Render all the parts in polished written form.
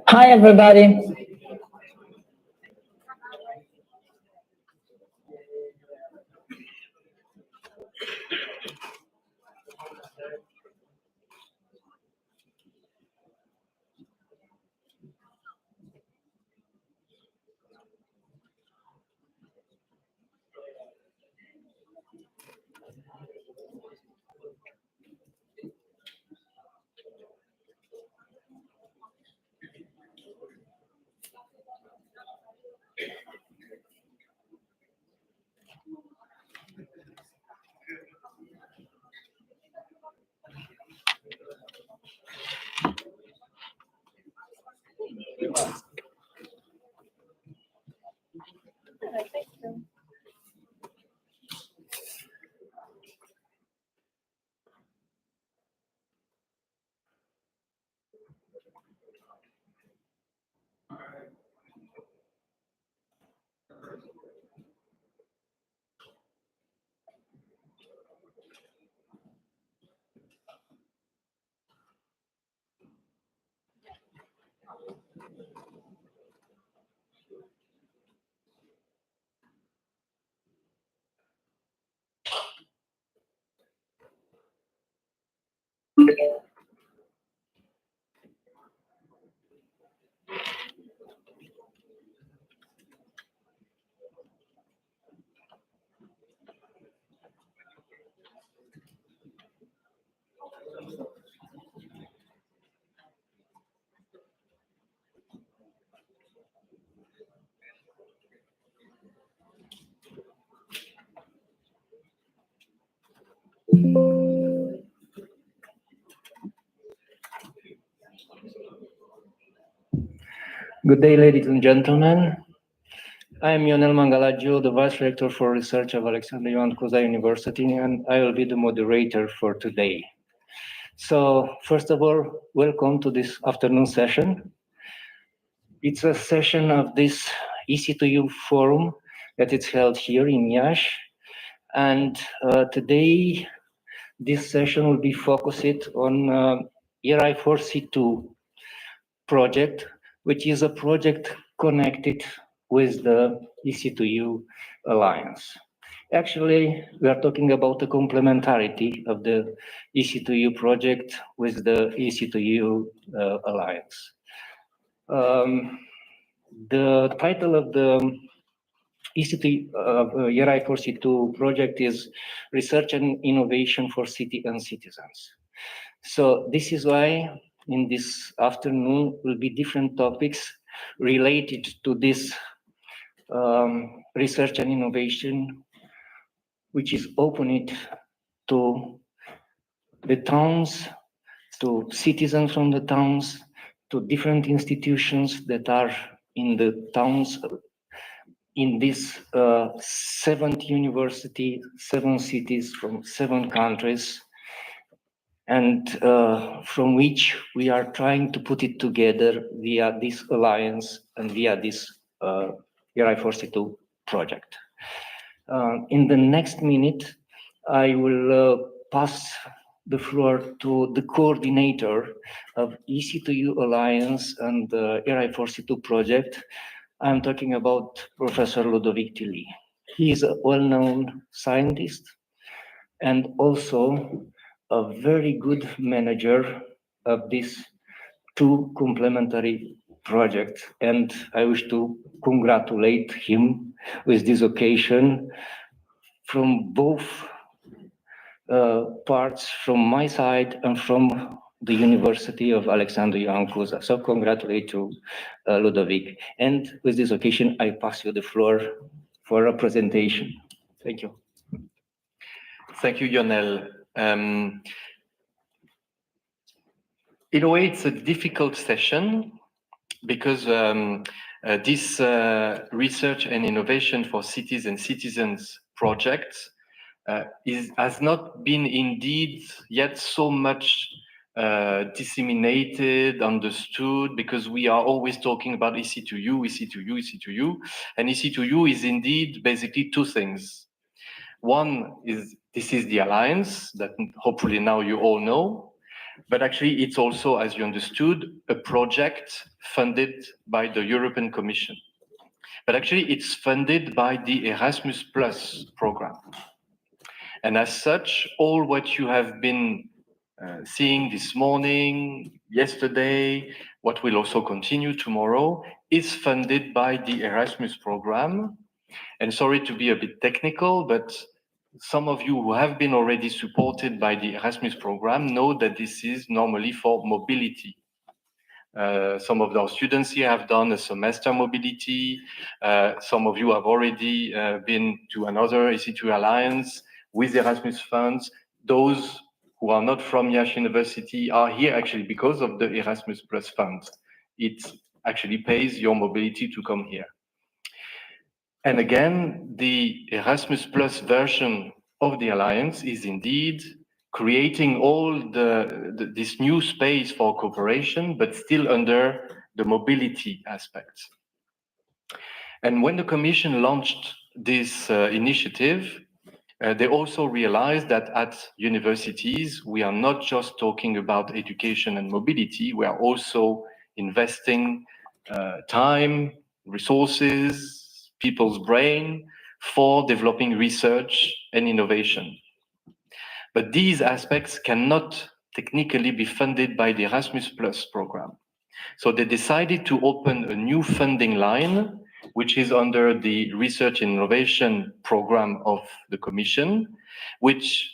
Hi, everybody. Good day, ladies and gentlemen. I am Ionel Mangalaggio, the Vice Rector for Research of Alexandria Ioan Cuza University, and I will be the moderator for today. So, first of all, welcome to this afternoon session. It's a session of this EC2U forum that is held here in Iași. And today, this session will be focused on RI4C2 project, which is a project connected with the EC2U Alliance. Actually, we are talking about the complementarity of the EC2U project with the EC2U Alliance. The title of the EC2 RI4C2 project is Research and Innovation for City and Citizens. So this is why in this afternoon will be different topics related to this research and innovation, which is opened to the towns, to citizens from the towns, to different institutions that are in the towns, in this 7th university, 7 cities from 7 countries, and from which we are trying to put it together via this alliance and via this RI4C2 project. In the next minute, I will pass the floor to the coordinator of EC2U Alliance and the RI4C2 project. I'm talking about Professor Ludovic Tilly. He is a well-known scientist and also a very good manager of these 2 complementary projects. And I wish to congratulate him with this occasion from both parts, from my side and from the University of Alexander Young Cuza. So congratulate to Ludovic. And with this occasion, I pass you the floor for a presentation. Thank you. Thank you, Lionel. In a way, it's a difficult session because this research and innovation for cities and citizens project has not been indeed yet so much disseminated, understood, because we are always talking about EC2U, EC2U, EC2U, and EC2U is indeed basically two things. One is, this is the alliance that hopefully now you all know, but actually it's also, as you understood, a project funded by the European Commission. But actually it's funded by the Erasmus Plus program. And as such, all what you have been seeing this morning, yesterday, what will also continue tomorrow, is funded by the Erasmus program. And sorry to be a bit technical, but some of you who have been already supported by the Erasmus program know that this is normally for mobility. Some of our students here have done a semester mobility. Some of you have already been to another EC2 Alliance with Erasmus funds. Those who are not from Yash University are here actually because of the Erasmus Plus fund. It actually pays your mobility to come here. And again, the Erasmus Plus version of the Alliance is indeed creating all this new space for cooperation, but still under the mobility aspects. And when the Commission launched this initiative, they also realized that at universities, we are not just talking about education and mobility, we are also investing time, resources, people's brain for developing research and innovation. But these aspects cannot technically be funded by the Erasmus Plus program. So they decided to open a new funding line, which is under the Research and Innovation program of the Commission, which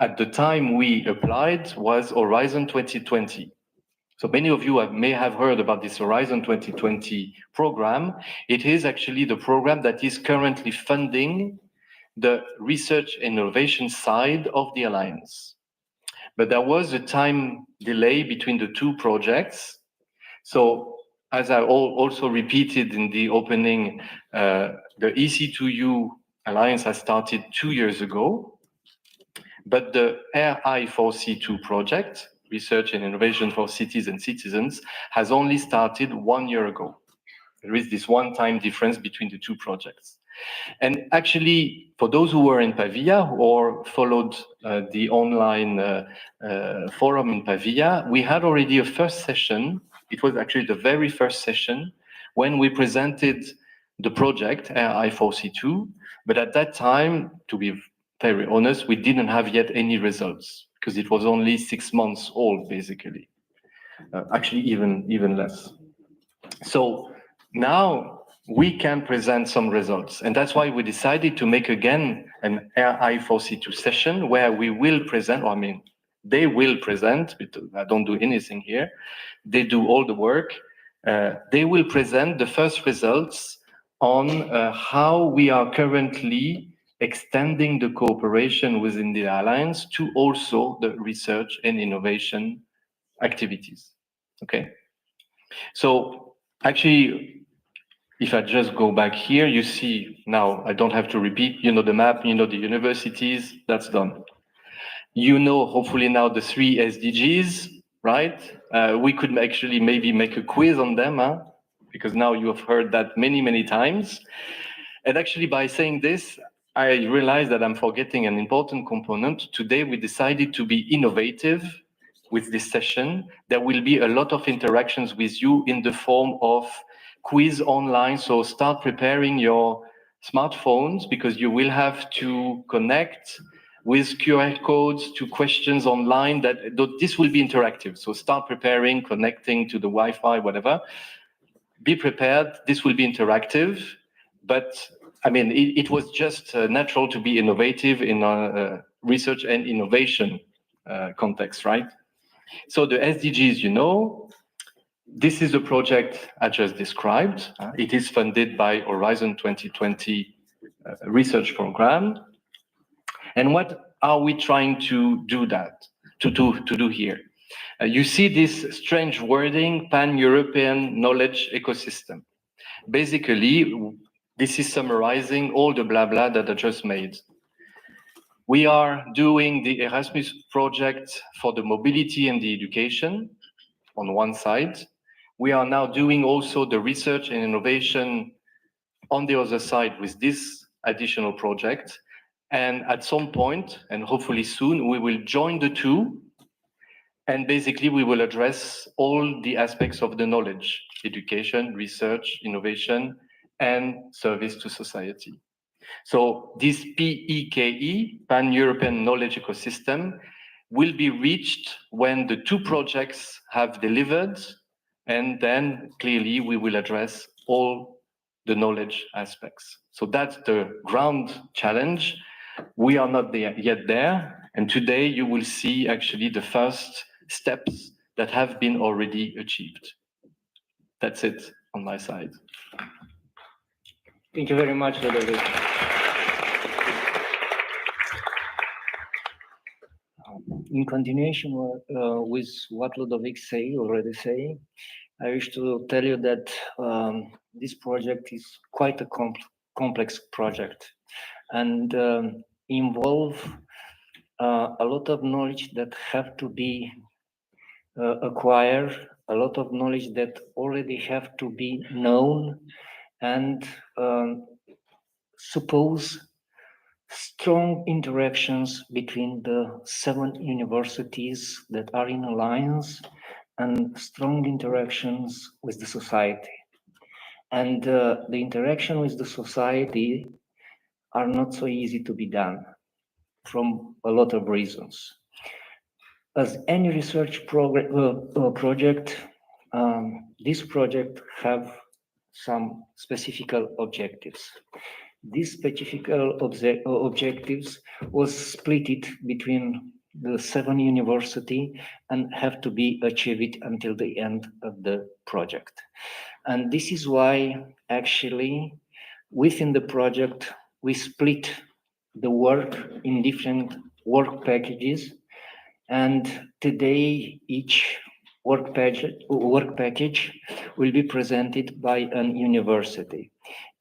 at the time we applied was Horizon 2020. So many of you may have heard about this Horizon 2020 program. It is actually the program that is currently funding the research and innovation side of the Alliance. But there was a time delay between the two projects. So as I also repeated in the opening, the EC2U Alliance has started 2 years ago, but the RI4C2 project, Research and Innovation for Cities and Citizens, has only started 1 year ago. There is this one-time difference between the two projects. And actually, for those who were in Pavia or followed the online forum in Pavia, we had already a first session. It was actually the very first session when we presented the project, RI4C2. But at that time, to be very honest, we didn't have yet any results because it was only 6 months old, basically. Actually, even less. So now we can present some results. And that's why we decided to make again an RI4C2 session where we will present, or I mean, they will present, because I don't do anything here. They do all the work. They will present the first results on how we are currently extending the cooperation within the Alliance to also the research and innovation activities. Okay. So actually, if I just go back here, you see now, I don't have to repeat, you know the map, you know the universities, that's done. You know, hopefully now the 3 SDGs, right? We could actually maybe make a quiz on them, huh? Because now you have heard that many, many times. And actually by saying this, I realize that I'm forgetting an important component. Today we decided to be innovative with this session. There will be a lot of interactions with you in the form of quiz online. So start preparing your smartphones because you will have to connect with QR codes to questions online. That this will be interactive. So start preparing, connecting to the Wi-Fi, whatever. Be prepared. This will be interactive. But I mean, it was just natural to be innovative in a research and innovation context, right? So the SDGs, you know, this is the project I just described. It is funded by Horizon 2020 research program. And what are we trying to do here? You see this strange wording, pan-European knowledge ecosystem. Basically, this is summarizing all the blah blah that I just made. We are doing the Erasmus project for the mobility and the education on one side. We are now doing also the research and innovation on the other side with this additional project. And at some point, and hopefully soon, we will join the two. And basically, we will address all the aspects of the knowledge, education, research, innovation, and service to society. So this PEKE, Pan-European Knowledge Ecosystem, will be reached when the two projects have delivered, and then clearly we will address all the knowledge aspects. So that's the ground challenge. We are not yet there, and today you will see actually the first steps that have been already achieved. That's it on my side. Thank you very much, Ludovic. In continuation with what Ludovic already say, I wish to tell you that this project is quite a complex project and involve a lot of knowledge that have to be acquired, a lot of knowledge that already have to be known, and suppose strong interactions between the 7 universities that are in alliance and strong interactions with the society. And the interaction with the society are not so easy to be done from a lot of reasons. As any research project, this project have some specific objectives. These specific objectives was split between the 7 universities and have to be achieved until the end of the project. And this is why actually within the project we split the work in different work packages, and today each work package will be presented by an university.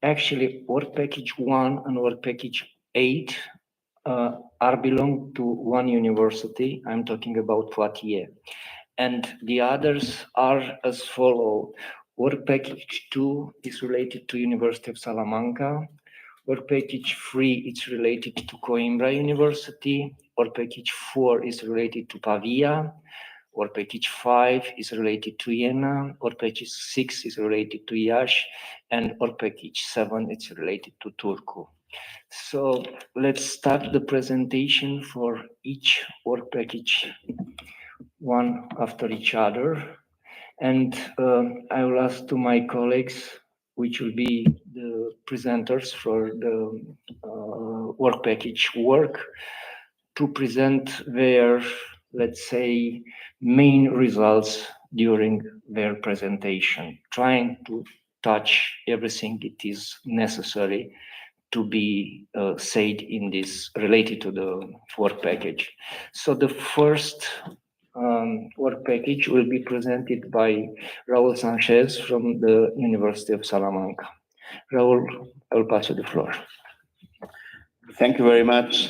Actually, work package 1 and work package 8 are belong to one university. I'm talking about Poitiers. And the others are as follow. Work package 2 is related to University of Salamanca. Work package 3 is related to Coimbra University. Work package 4 is related to Pavia. Work package 5 is related to Jena. Work package 6 is related to Iași, and work package 7 is related to Turku. So let's start the presentation for each work package one after each other. And I will ask to my colleagues, which will be the presenters for the work package work, to present their, let's say, main results during their presentation, trying to touch everything it is necessary to be said in this related to the work package. So the first work package will be presented by Raúl Sanchez from the University of Salamanca. Raúl, I will pass you the floor. Thank you very much.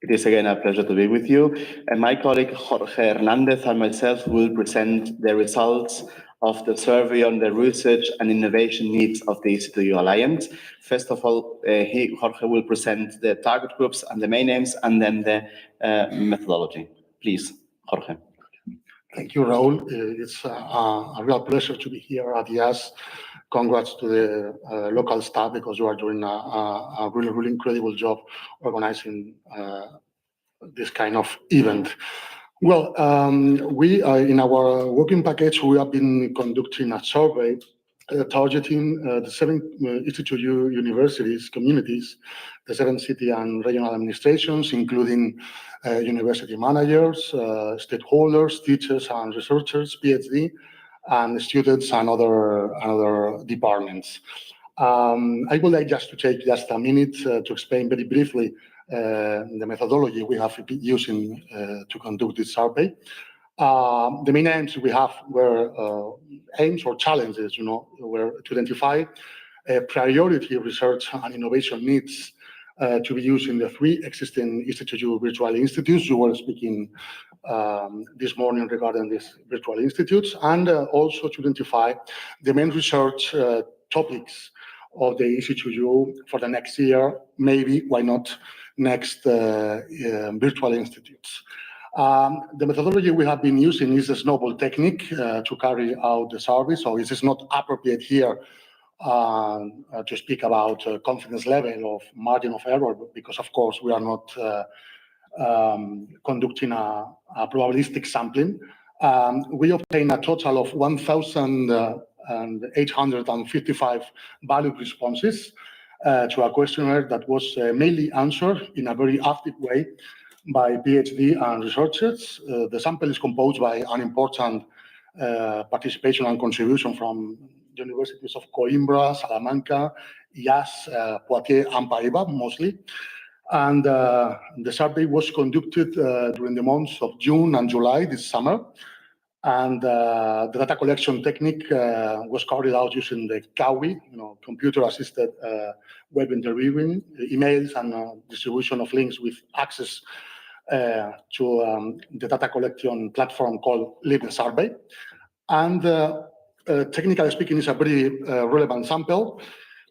It is again a pleasure to be with you. And my colleague Jorge Hernandez and myself will present the results of the survey on the research and innovation needs of the EC2U Alliance. First of all, Jorge will present the target groups and the main aims, and then the methodology. Please, Jorge. Thank you, Raúl. It's a real pleasure to be here at IAS. Congrats to the local staff, because you are doing a really incredible job organizing this kind of event. Well, we in our working package, we have been conducting a survey targeting the 7 E2U universities, communities, the 7 city and regional administrations, including university managers, stakeholders, teachers and researchers, PhD, and students and other departments. I would like just to take just a minute to explain very briefly the methodology we have been using to conduct this survey. The main aims we have were aims or challenges, were to identify priority research and innovation needs to be used in the 3 existing E2U virtual institutes. You were speaking this morning regarding these virtual institutes, and also to identify the main research topics of the E2U for the next year, maybe, why not, next virtual institutes. The methodology we have been using is a snowball technique to carry out the survey, so it is not appropriate here to speak about confidence level of margin of error, because of course we are not conducting a probabilistic sampling. We obtained a total of 1,855 valid responses to a questionnaire that was mainly answered in a very active way by PhD and researchers. The sample is composed by an important participation and contribution from the universities of Coimbra, Salamanca, IAS, Poitiers, and Paribas mostly. And the survey was conducted during the months of June and July this summer. And the data collection technique was carried out using the CAWI, computer-assisted web interviewing, emails, and distribution of links with access to the data collection platform called Live the Survey. And technically speaking, it's a very relevant sample,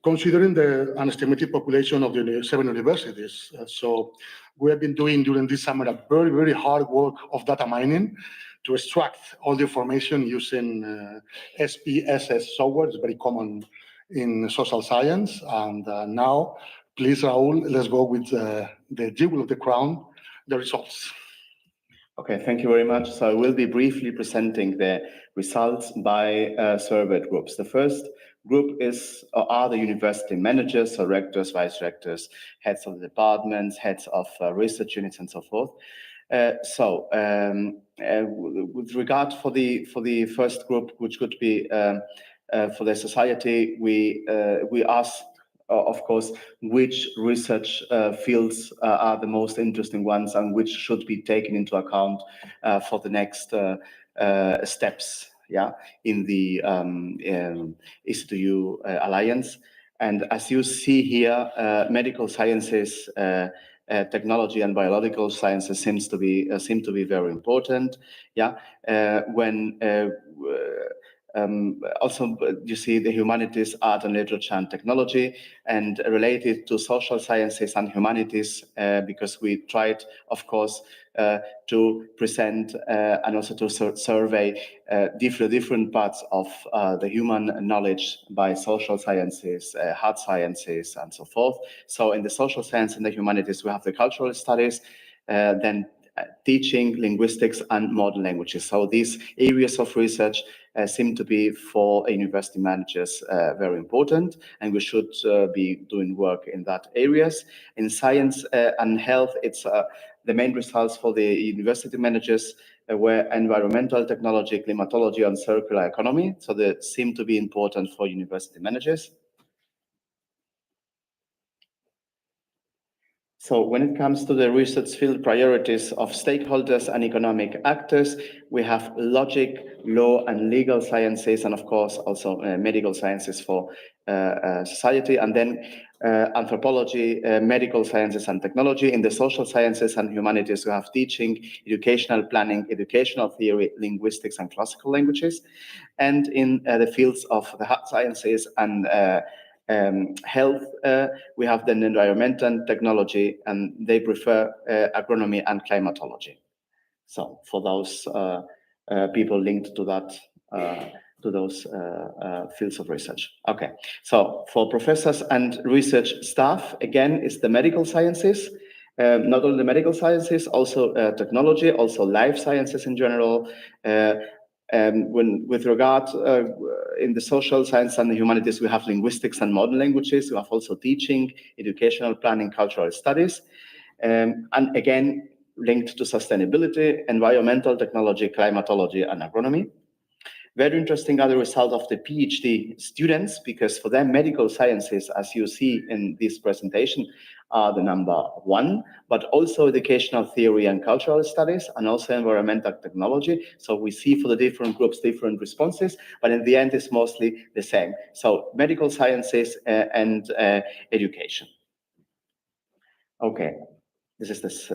considering the unestimated population of the 7 universities. So we have been doing during this summer a very, very hard work of data mining to extract all the information using SPSS software. It's very common in social science. And now, please, Raul, let's go with the jewel of the crown, the results. Okay, thank you very much. So I will be briefly presenting the results by surveyed groups. The first group are the university managers, so rectors, vice rectors, heads of departments, heads of research units, and so forth. With regard for the first group, which could be for the society, we asked, of course, which research fields are the most interesting ones and which should be taken into account for the next steps, in the E2U Alliance. And as you see here, medical sciences, technology, and biological sciences seem to be very important. Also, you see the humanities, art and literature and technology, and related to social sciences and humanities, because we tried, of course, to present and also to survey different parts of the human knowledge by social sciences, hard sciences, and so forth. So in the social science and the humanities, we have the cultural studies, then teaching, linguistics, and modern languages. So these areas of research seem to be for university managers very important, and we should be doing work in that areas. In science and health, it's the main results for the university managers were environmental technology, climatology, and circular economy. So they seem to be important for university managers. So when it comes to the research field priorities of stakeholders and economic actors, we have logic, law, and legal sciences, and of course also medical sciences for society, and then anthropology, medical sciences, and technology. In the social sciences and humanities, we have teaching, educational planning, educational theory, linguistics, and classical languages. And in the fields of the hard sciences and health, we have then environment and technology, and they prefer agronomy and climatology. So for those people linked to that, to those fields of research. Okay, so for professors and research staff, again, it's the medical sciences. Not only the medical sciences, also technology, also life sciences in general, With regard in the social science and the humanities, we have linguistics and modern languages. We have also teaching, educational planning, cultural studies, and again linked to sustainability, environmental technology, climatology, and agronomy. Very interesting are the result of the PhD students, because for them medical sciences, as you see in this presentation, are the number one, but also educational theory and cultural studies, and also environmental technology. So we see for the different groups different responses, but in the end it's mostly the same. So medical sciences and education. Okay, this is this.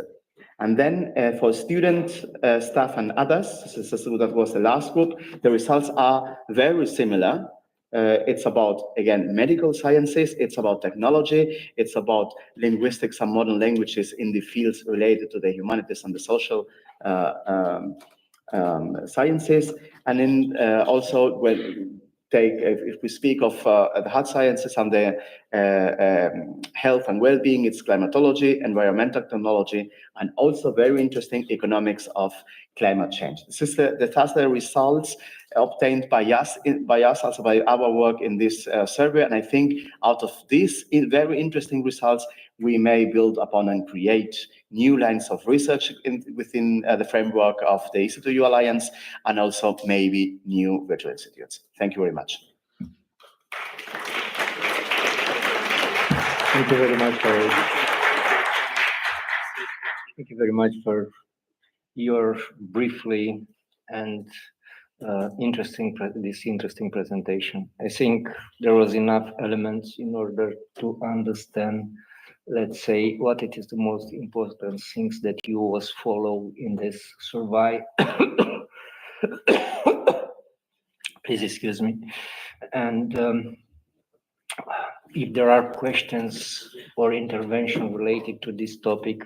And then for student, staff, and others, that was the last group, the results are very similar. It's about, again, medical sciences, it's about technology, it's about linguistics and modern languages in the fields related to the humanities and the social sciences. And then also, when if we speak of the hard sciences and the health and well-being, it's climatology, environmental technology, and also very interesting economics of climate change. This is the results obtained by us, also by our work in this survey. And I think out of these very interesting results, we may build upon and create new lines of research within the framework of the EC2U Alliance, and also maybe new virtual institutes. Thank you very much. Thank you very much for your briefly and interesting presentation. I think there was enough elements in order to understand, let's say, what it is the most important things that you was follow in this survey. Please excuse me. And if there are questions or intervention related to this topic,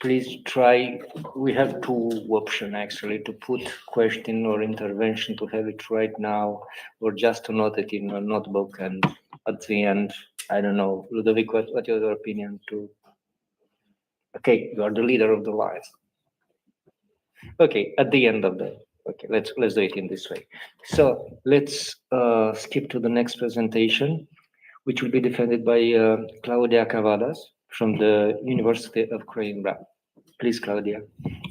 please try. We have two options actually, to put question or intervention, to have it right now, or just to note it in a notebook, and at the end, I don't know, Ludovic, what is your opinion to? Okay, you are the leader of the lives. Okay, at the end of the, okay, let's do it in this way. So let's skip to the next presentation, which will be defended by Claudia Cavadas from the University of Coimbra. Please, Claudia.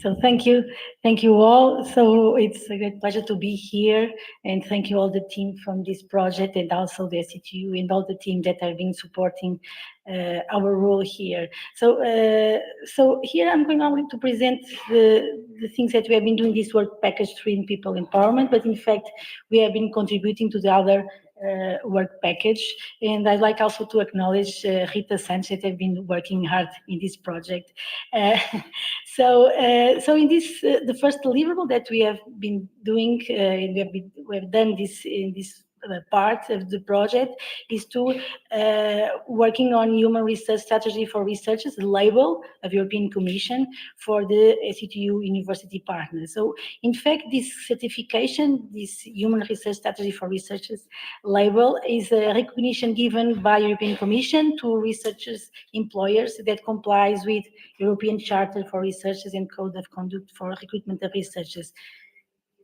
So thank you all. So it's a great pleasure to be here, and thank you all the team from this project, and also the EC2U and all the team that have been supporting our role here. So here I'm going to present the things that we have been doing this work package 3 in people empowerment, but in fact we have been contributing to the other work package, and I'd like also to acknowledge Rita Sanchez that have been working hard in this project. So in this the first deliverable that we have been doing, we have done this in this part of the project, is to working on human research strategy for researchers, the label of European Commission for the EC2U university partners. So in fact, this certification, this human research strategy for researchers label, is a recognition given by European Commission to researchers employers that complies with European Charter for Researchers and Code of Conduct for recruitment of researchers.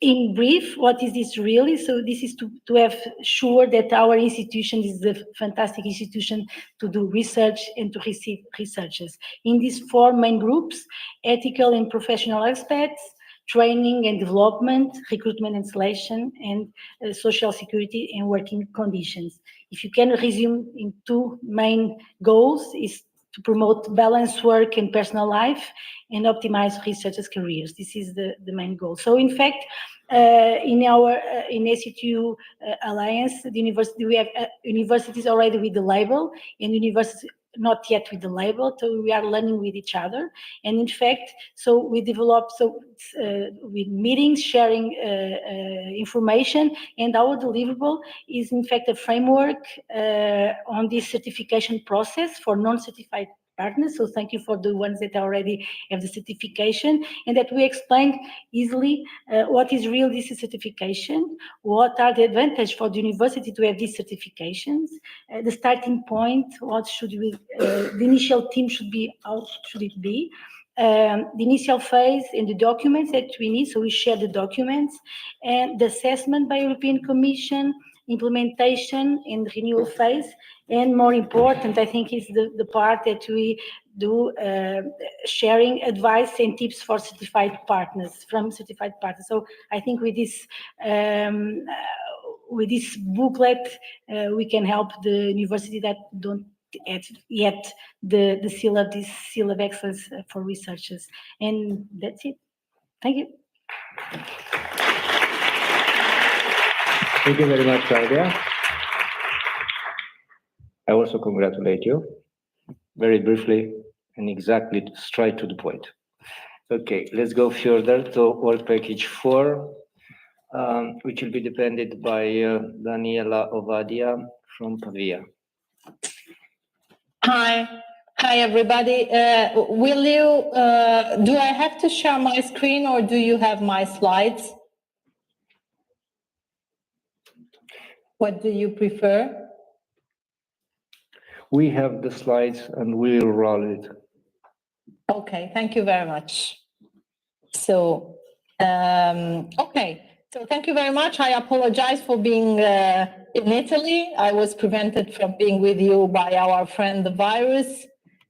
In brief, what is this really? So this is to have sure that our institution is a fantastic institution to do research and to receive researchers. In these 4 main groups: ethical and professional aspects, training and development, recruitment and selection, and social security and working conditions. If you can resume in 2 main goals, is to promote balanced work and personal life and optimize researchers' careers. This is the main goal. So in fact, in our in EC2U Alliance, the university, we have universities already with the label, and universities not yet with the label, so we are learning with each other. And in fact, so we developed, with meetings, sharing information, and our deliverable is in fact a framework on this certification process for non-certified partners. So thank you for the ones that already have the certification, and that we explained easily what is real this certification, what are the advantages for the university to have these certifications, the starting point, what should we, the initial team should be, how should it be, the initial phase and the documents that we need. So we share the documents and the assessment by European Commission, implementation and renewal phase. And more important, I think, is the part that we do sharing advice and tips for certified partners, from certified partners. So I think with this booklet, we can help the university that don't yet the seal of excellence for researchers. And that's it. Thank you. Thank you very much, Claudia. I also congratulate you. Very briefly and exactly straight to the point. Okay, let's go further to work package 4, which will be defended by Daniela Ovadia from Pavia. Hi everybody. Will you, do I have to share my screen or do you have my slides? What do you prefer? We have the slides and we'll roll it. Okay, thank you very much. So, okay, so thank you very much. I apologize for being in Italy. I was prevented from being with you by our friend the virus,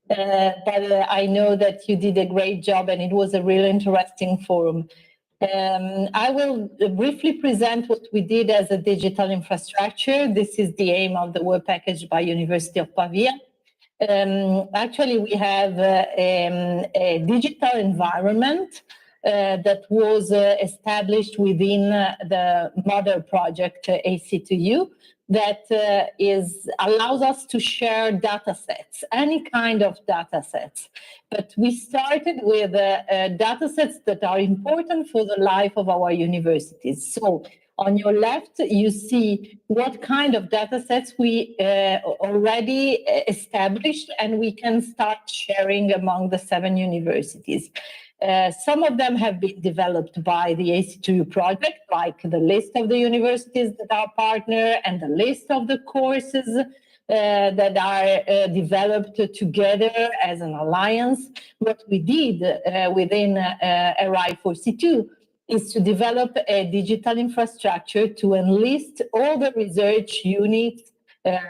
but I know that you did a great job and it was a really interesting forum. I will briefly present what we did as a digital infrastructure. This is the aim of the work package by University of Pavia. Actually, we have a digital environment that was established within the mother project AC2U that allows us to share data sets, any kind of data sets. But we started with data sets that are important for the life of our universities. So on your left, you see what kind of data sets we already established and we can start sharing among the 7 universities. Some of them have been developed by the AC2U project, like the list of the universities that are partner and the list of the courses that are developed together as an alliance. What we did within RI4C2 is to develop a digital infrastructure to enlist all the research units,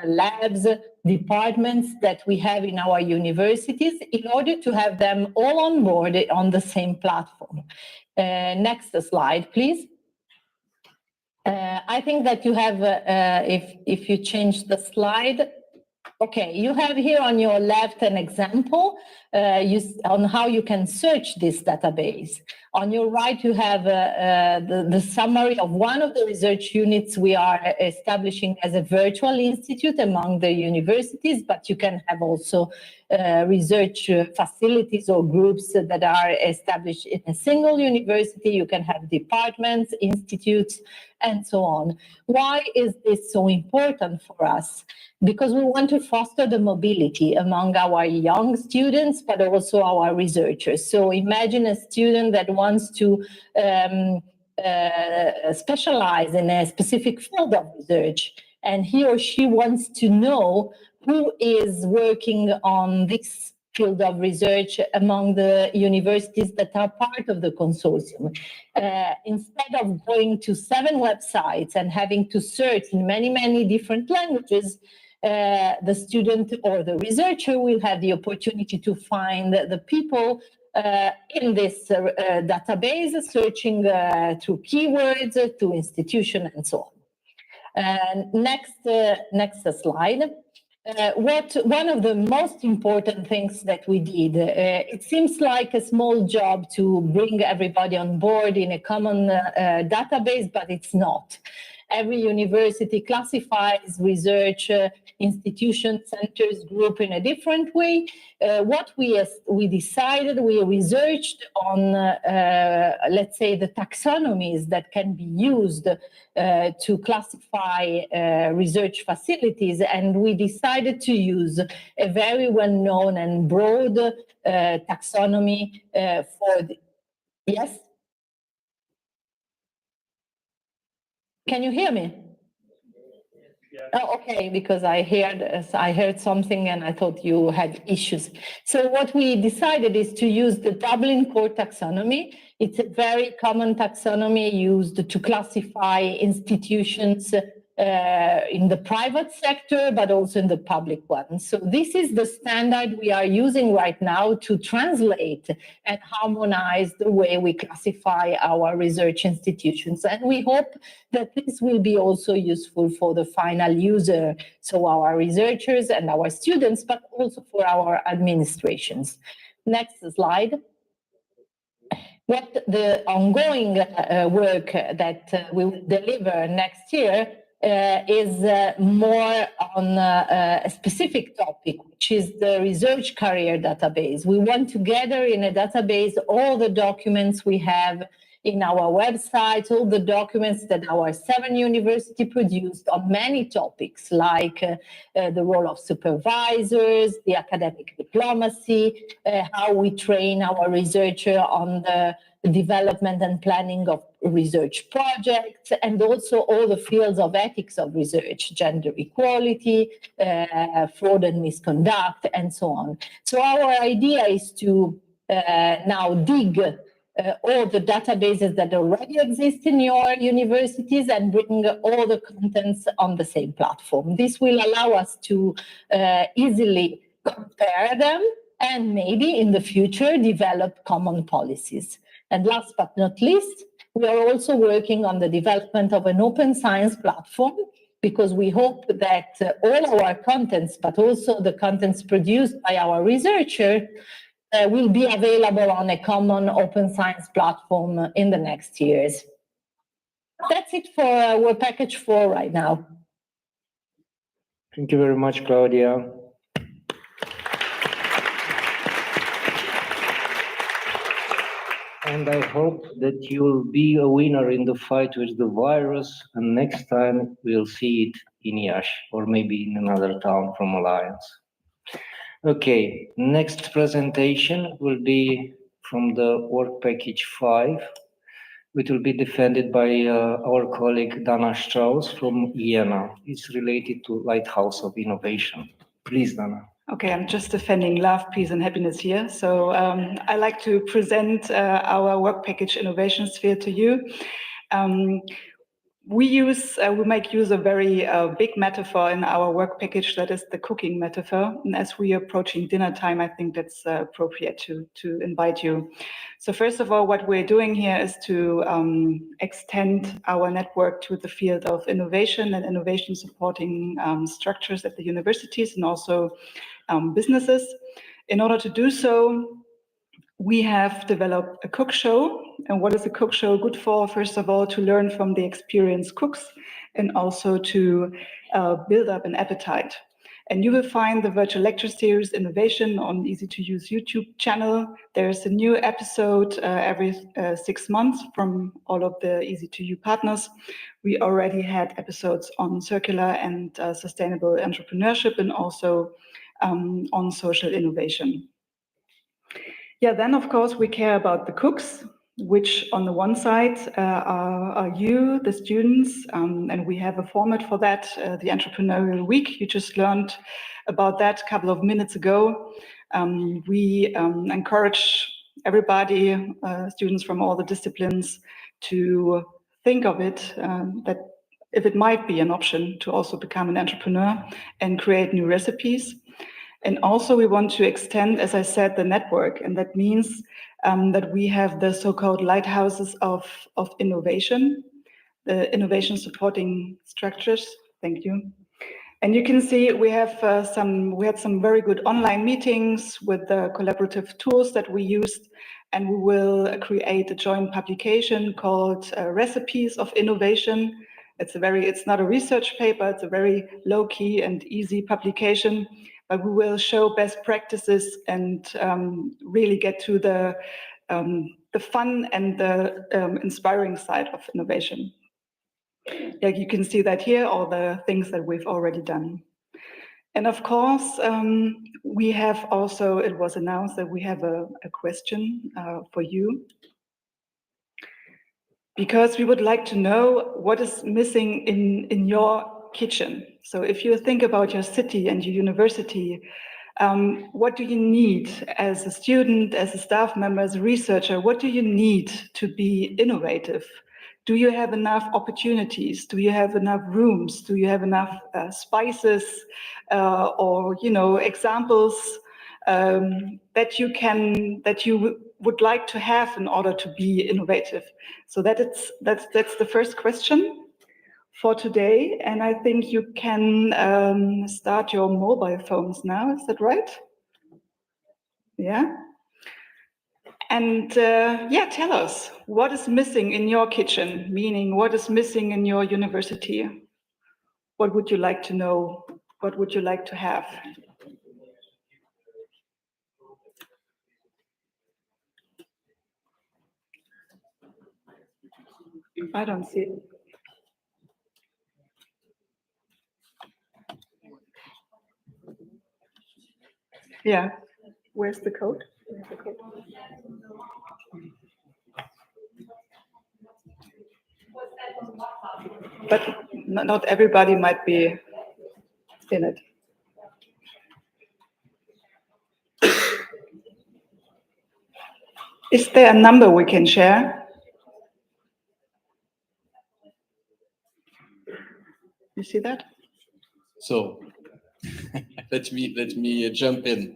labs, departments that we have in our universities in order to have them all on board on the same platform. Next slide, please. I think that you have, if you change the slide, okay, you have here on your left an example on how you can search this database. On your right, you have the summary of one of the research units we are establishing as a virtual institute among the universities, but you can have also research facilities or groups that are established in a single university. You can have departments, institutes, and so on. Why is this so important for us? Because we want to foster the mobility among our young students, but also our researchers. So imagine a student that wants to specialize in a specific field of research, and he or she wants to know who is working on this field of research among the universities that are part of the consortium. Instead of going to 7 websites and having to search in many, many different languages, the student or the researcher will have the opportunity to find the people in this database, searching through keywords, to institution, and so on. Next slide. One of the most important things that we did, it seems like a small job to bring everybody on board in a common database, but it's not. Every university classifies research institutions, centers, group in a different way. What we decided, we researched on, let's say, the taxonomies that can be used to classify research facilities, and we decided to use a very well-known and broad taxonomy for the, yes? Can you hear me? Oh, okay, because I heard something and I thought you had issues. So what we decided is to use the Dublin Core Taxonomy. It's a very common taxonomy used to classify institutions in the private sector, but also in the public one. So this is the standard we are using right now to translate and harmonize the way we classify our research institutions. And we hope that this will be also useful for the final user, so our researchers and our students, but also for our administrations. Next slide. What the ongoing work that we will deliver next year is more on a specific topic, which is the research career database. We want to gather in a database all the documents we have in our website, all the documents that our 7 universities produced on many topics, like the role of supervisors, the academic diplomacy, how we train our researcher on the development and planning of research projects, and also all the fields of ethics of research, gender equality, fraud and misconduct, and so on. So our idea is to now dig all the databases that already exist in your universities and bring all the contents on the same platform. This will allow us to easily compare them and maybe in the future develop common policies. And last but not least, we are also working on the development of an open science platform, because we hope that all our contents, but also the contents produced by our researchers, will be available on a common open science platform in the next years. That's it for our package 4 right now. Thank you very much, Claudia. And I hope that you'll be a winner in the fight with the virus, and next time we'll see it in Iași or maybe in another town from Alliance. Okay, next presentation will be from the work package 5. It will be defended by our colleague Dana Strauss from Vienna. It's related to Lighthouse of Innovation. Please, Dana. Okay, I'm just defending love, peace, and happiness here. So I like to present our work package Innovation Sphere to you. We make use of a very big metaphor in our work package, that is the cooking metaphor. And as we are approaching dinner time, I think that's appropriate to invite you. So first of all, what we're doing here is to extend our network to the field of innovation and innovation supporting structures at the universities and also businesses. In order to do so, we have developed a cook show. And what is a cook show good for? First of all, to learn from the experienced cooks and also to build up an appetite. And you will find the virtual lecture series Innovation on Easy to Use YouTube channel. There's a new episode every 6 months from all of the Easy to Use partners. We already had episodes on circular and sustainable entrepreneurship and also on social innovation. Yeah, then of course we care about the cooks, which on the one side are you, the students, and we have a format for that, the Entrepreneurial Week. You just learned about that a couple of minutes ago. We encourage everybody, students from all the disciplines, to think of it, that if it might be an option to also become an entrepreneur and create new recipes. And also we want to extend, as I said, the network. And that means that we have the so-called lighthouses of innovation, the innovation supporting structures. Thank you. And you can see we had some very good online meetings with the collaborative tools that we used. And we will create a joint publication called Recipes of Innovation. It's not a research paper, it's a very low-key and easy publication. But we will show best practices and really get to the fun and the inspiring side of innovation. Yeah, you can see that here, all the things that we've already done. And of course, we have also, it was announced that we have a question for you. Because we would like to know what is missing in your kitchen. So if you think about your city and your university, what do you need as a student, as a staff member, as a researcher? What do you need to be innovative? Do you have enough opportunities? Do you have enough rooms? Do you have enough spices or examples that you would like to have in order to be innovative? So that's the first question for today, and I think you can start your mobile phones now. Is that right? Yeah. And yeah, tell us what is missing in your kitchen, meaning what is missing in your university. What would you like to know? What would you like to have? I don't see it. Yeah. Where's the code? Where's the code? But not everybody might be in it. Is there a number we can share? You see that? So let me jump in.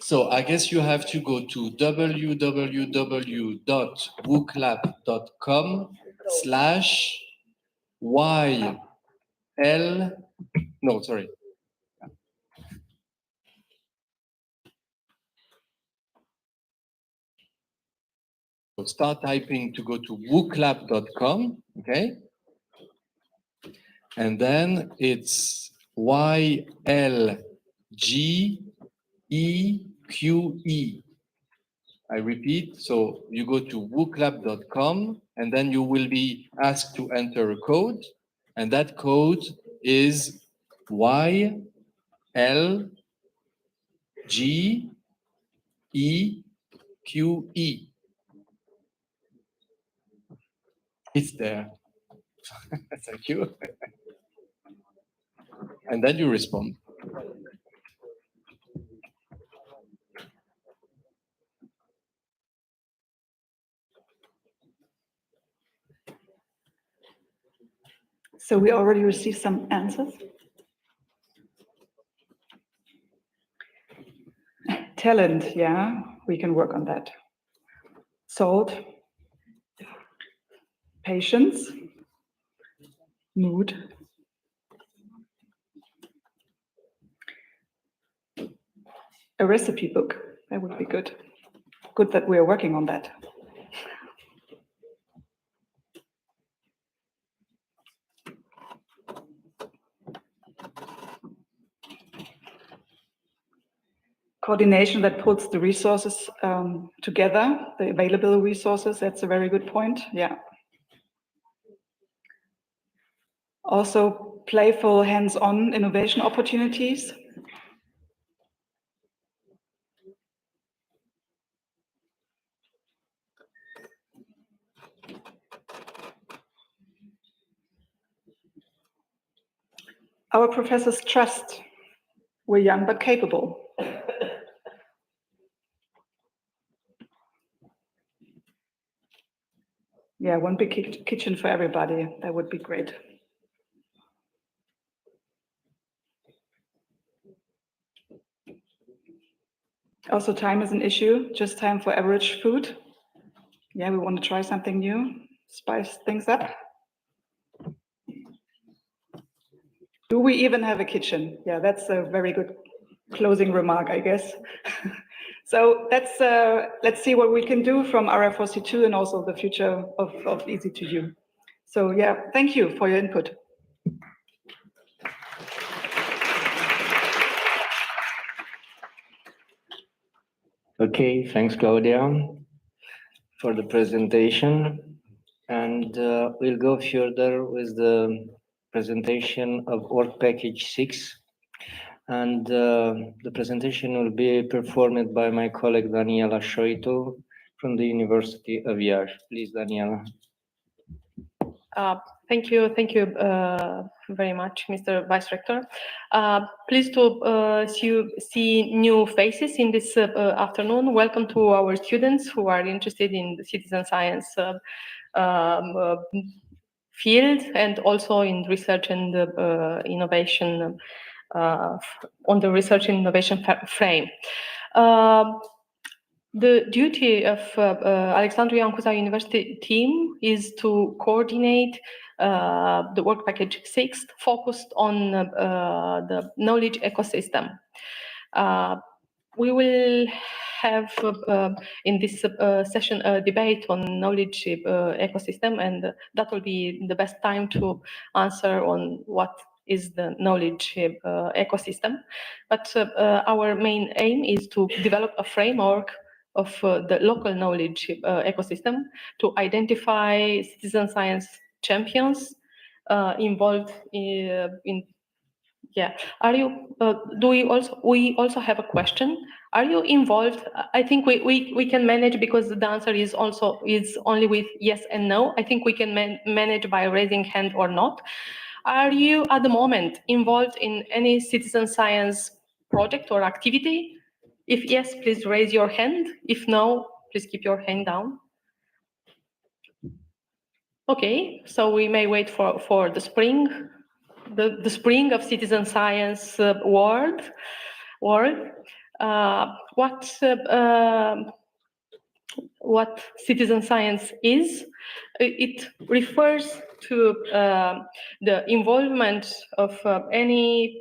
So I guess you have to go to www.wooklab.com/YL. No, sorry. So start typing to go to wooklab.com, okay? And then it's YLGEQE. I repeat, so you go to wooklab.com and then you will be asked to enter a code, and that code is YLGEQE. It's there. Thank you. And then you respond. So we already received some answers. Talent, yeah, we can work on that. Salt, patience, mood, a recipe book, that would be good. Good that we are working on that. Coordination that puts the resources together, the available resources, that's a very good point, yeah. Also, playful, hands-on innovation opportunities. Our professors trust we're young but capable. Yeah, one big kitchen for everybody, that would be great. Also, time is an issue, just time for average food. Yeah, we want to try something new, spice things up. Do we even have a kitchen? Yeah, that's a very good closing remark, I guess. So let's see what we can do from RI4C2 and also the future of EC2U. So yeah, thank you for your input. Okay, thanks, Claudia, for the presentation. And we'll go further with the presentation of work package 6. And the presentation will be performed by my colleague Daniela Shoito from the University of Iași. Please, Daniela. Thank you very much, Mr. Vice Rector. Pleased to see new faces in this afternoon. Welcome to our students who are interested in the citizen science field and also in research and innovation on the research and innovation frame. The duty of Alexandru Ioan Cuza University team is to coordinate the work package 6 focused on the knowledge ecosystem. We will have in this session a debate on knowledge ecosystem, and that will be the best time to answer on what is the knowledge ecosystem. But our main aim is to develop a framework of the local knowledge ecosystem to identify citizen science champions involved in. Yeah, are you? Do we also have a question? Are you involved? I think we can manage because the answer is only with yes and no. I think we can manage by raising hand or not. Are you at the moment involved in any citizen science project or activity? If yes, please raise your hand. If no, please keep your hand down. Okay, so we may wait for the spring. The spring of citizen science world. What citizen science is? It refers to the involvement of any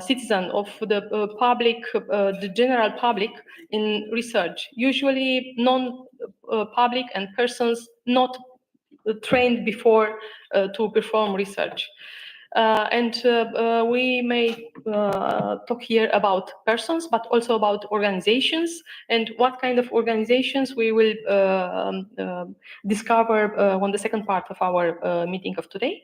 citizen of the public, the general public, in research. Usually non-public and persons not trained before to perform research. We may talk here about persons, but also about organizations, and what kind of organizations we will discover on the second part of our meeting of today.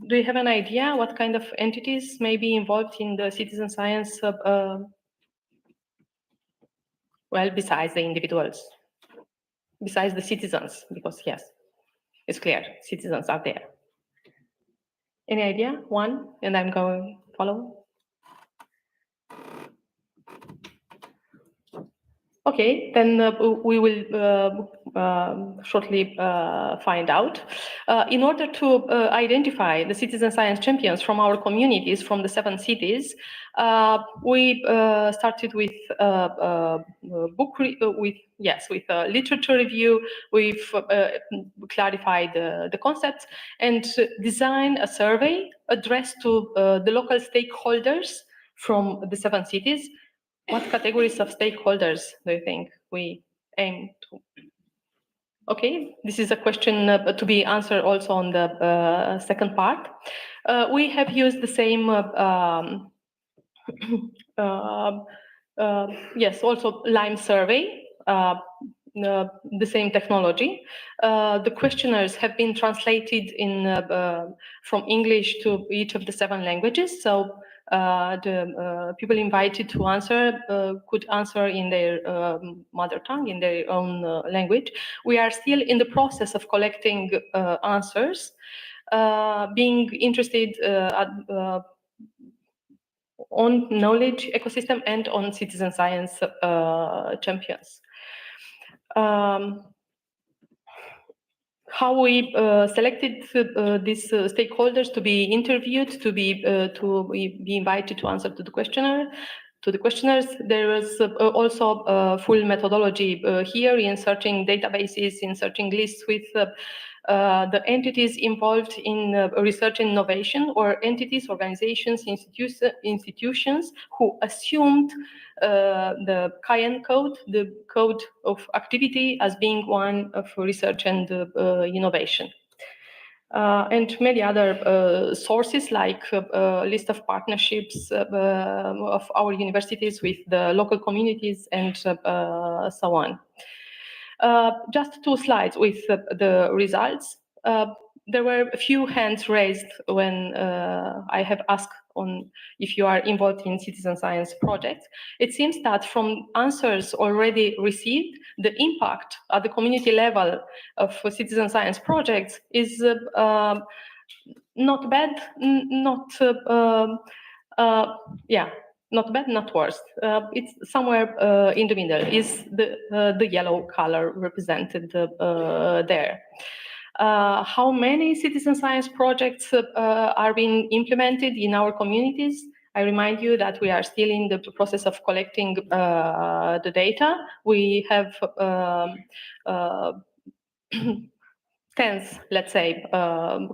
Do you have an idea what kind of entities may be involved in the citizen science? Well, besides the individuals, besides the citizens, because yes, it's clear, citizens are there. Any idea? One, and I'm going to follow. Okay, then we will shortly find out. In order to identify the citizen science champions from our communities, from the 7 cities, we started with with a literature review. We've clarified the concepts and designed a survey addressed to the local stakeholders from the 7 cities. What categories of stakeholders do you think we aim to? Okay, this is a question to be answered also on the second part. We have used the same, yes, also Lime survey, the same technology. The questionnaires have been translated from English to each of the 7 languages. So the people invited to answer could answer in their mother tongue, in their own language. We are still in the process of collecting answers, being interested on knowledge ecosystem and on citizen science champions. How we selected these stakeholders to be interviewed, to be invited to answer to the questionnaires. There was also a full methodology here in searching databases, in searching lists with the entities involved in research and innovation, or entities, organizations, institutions who assumed the Cayenne code, the code of activity, as being one of research and innovation. And many other sources, like a list of partnerships of our universities with the local communities and so on. Just 2 slides with the results. There were a few hands raised when I have asked if you are involved in citizen science projects. It seems that from answers already received, the impact at the community level of citizen science projects is not bad, not bad, not worse. It's somewhere in the middle. Is the yellow color represented there? How many citizen science projects are being implemented in our communities? I remind you that we are still in the process of collecting the data. We have tens, let's say,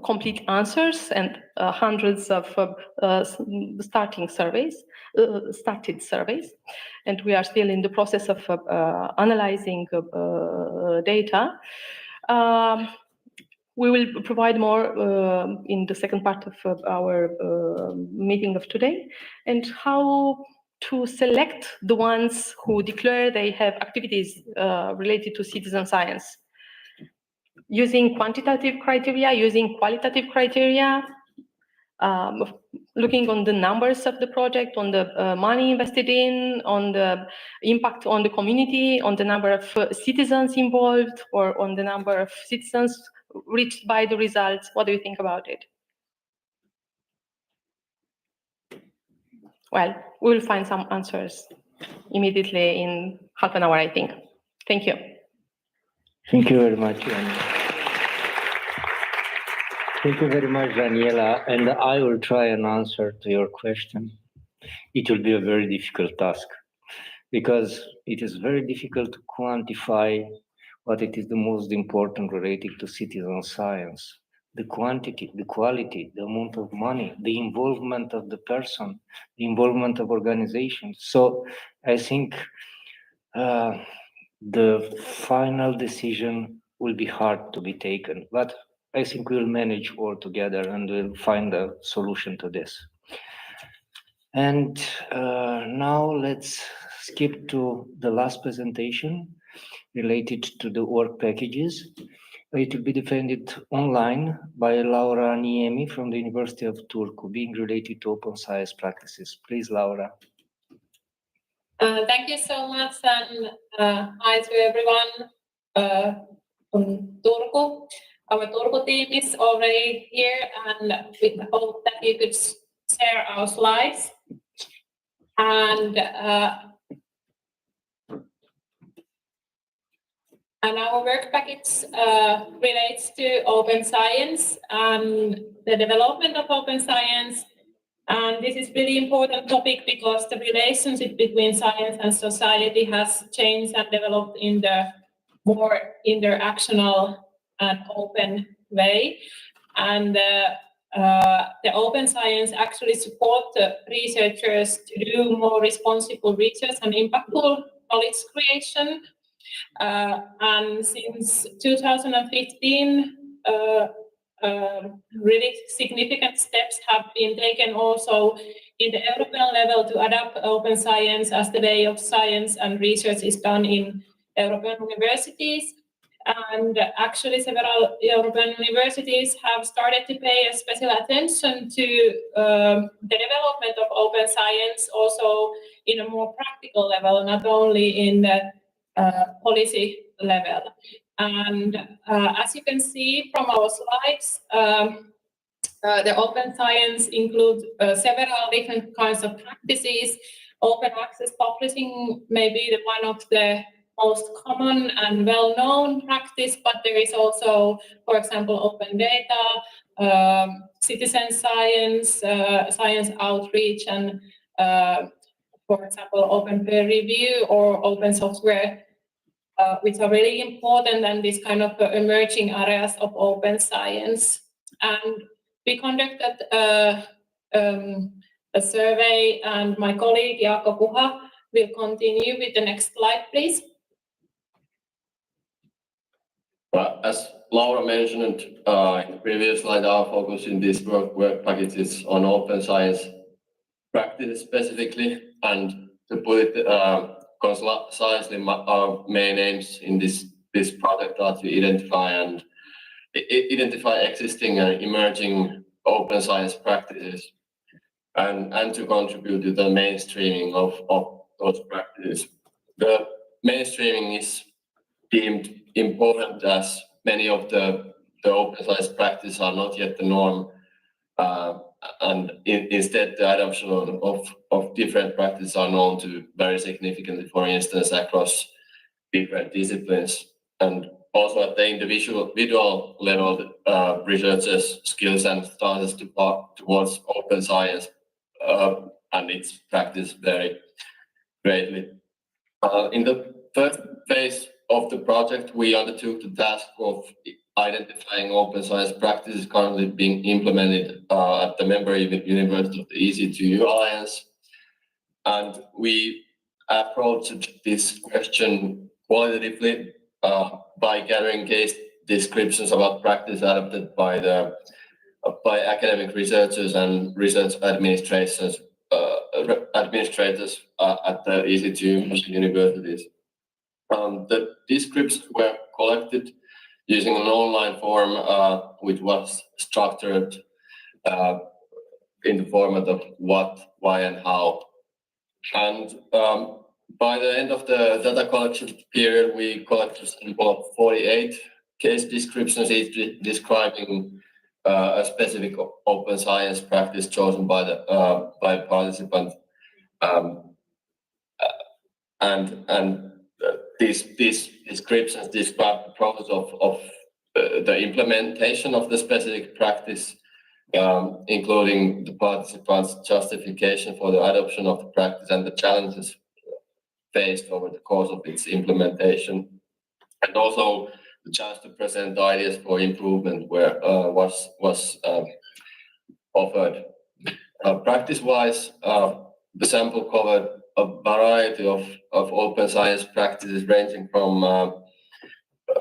complete answers and hundreds of started surveys, and we are still in the process of analyzing data. We will provide more in the second part of our meeting of today, and how to select the ones who declare they have activities related to citizen science. Using quantitative criteria, using qualitative criteria, looking on the numbers of the project, on the money invested in, on the impact on the community, on the number of citizens involved, or on the number of citizens reached by the results. What do you think about it? Well, we'll find some answers immediately in half an hour, I think. Thank you. Thank you very much, Thank you very much, Daniela, and I will try and answer to your question. It will be a very difficult task because it is very difficult to quantify what it is the most important related to citizen science. The quantity, the quality, the amount of money, the involvement of the person, the involvement of organizations. So I think the final decision will be hard to be taken, but I think we'll manage all together and we'll find a solution to this. And now let's skip to the last presentation related to the work packages. It will be defended online by Laura Niemi from the University of Turku, being related to open science practices. Please, Laura. Thank you so much, and hi to everyone from Turku. Our Turku team is already here, and we hope that you could share our slides. And our work package relates to open science and the development of open science. And this is really important topic because the relationship between science and society has changed and developed in the more interactional and open way. And the open science actually support the researchers to do more responsible research and impactful knowledge creation. And since 2015, really significant steps have been taken also in the European level to adapt open science as the way of science and research is done in European universities. And actually several European universities have started to pay a special attention to the development of open science also in a more practical level, not only in the policy level. And as you can see from our slides, the open science includes several different kinds of practices. Open access publishing may be the one of the most common and well-known practice, but there is also, for example, open data, citizen science, science outreach, and for example, open peer review or open software, which are really important and these kind of emerging areas of open science. And we conducted a survey, and my colleague Jaakko Puha will continue with the next slide, please. Well, as Laura mentioned in the previous slide, our focus in this work package is on open science practice specifically, and to put it concisely, our main aims in this project are to identify existing and emerging open science practices and to contribute to the mainstreaming of those practices. The mainstreaming is deemed important as many of the the open science practice are not yet the norm, and instead the adoption of different practices are known to vary significantly, for instance, across different disciplines. And also at the individual level, researchers' skills and stances towards open science and its practice vary greatly. In the first phase of the project, we undertook the task of identifying open science practices currently being implemented at the member university of the EC2U Alliance. And we approached this question qualitatively by gathering case descriptions about practice adopted by academic researchers and research administrators at the EC2 universities. The descriptions were collected using an online form which was structured in the format of what, why, and how. And by the end of the data collection period, we collected a sample of 48 case descriptions, each describing a specific open science practice chosen by the participant, and these descriptions describe the process of the implementation of the specific practice, including the participants' justification for the adoption of the practice and the challenges faced over the course of its implementation, and also the chance to present ideas for improvement was offered. Practice-wise, the sample covered a variety of open science practices ranging from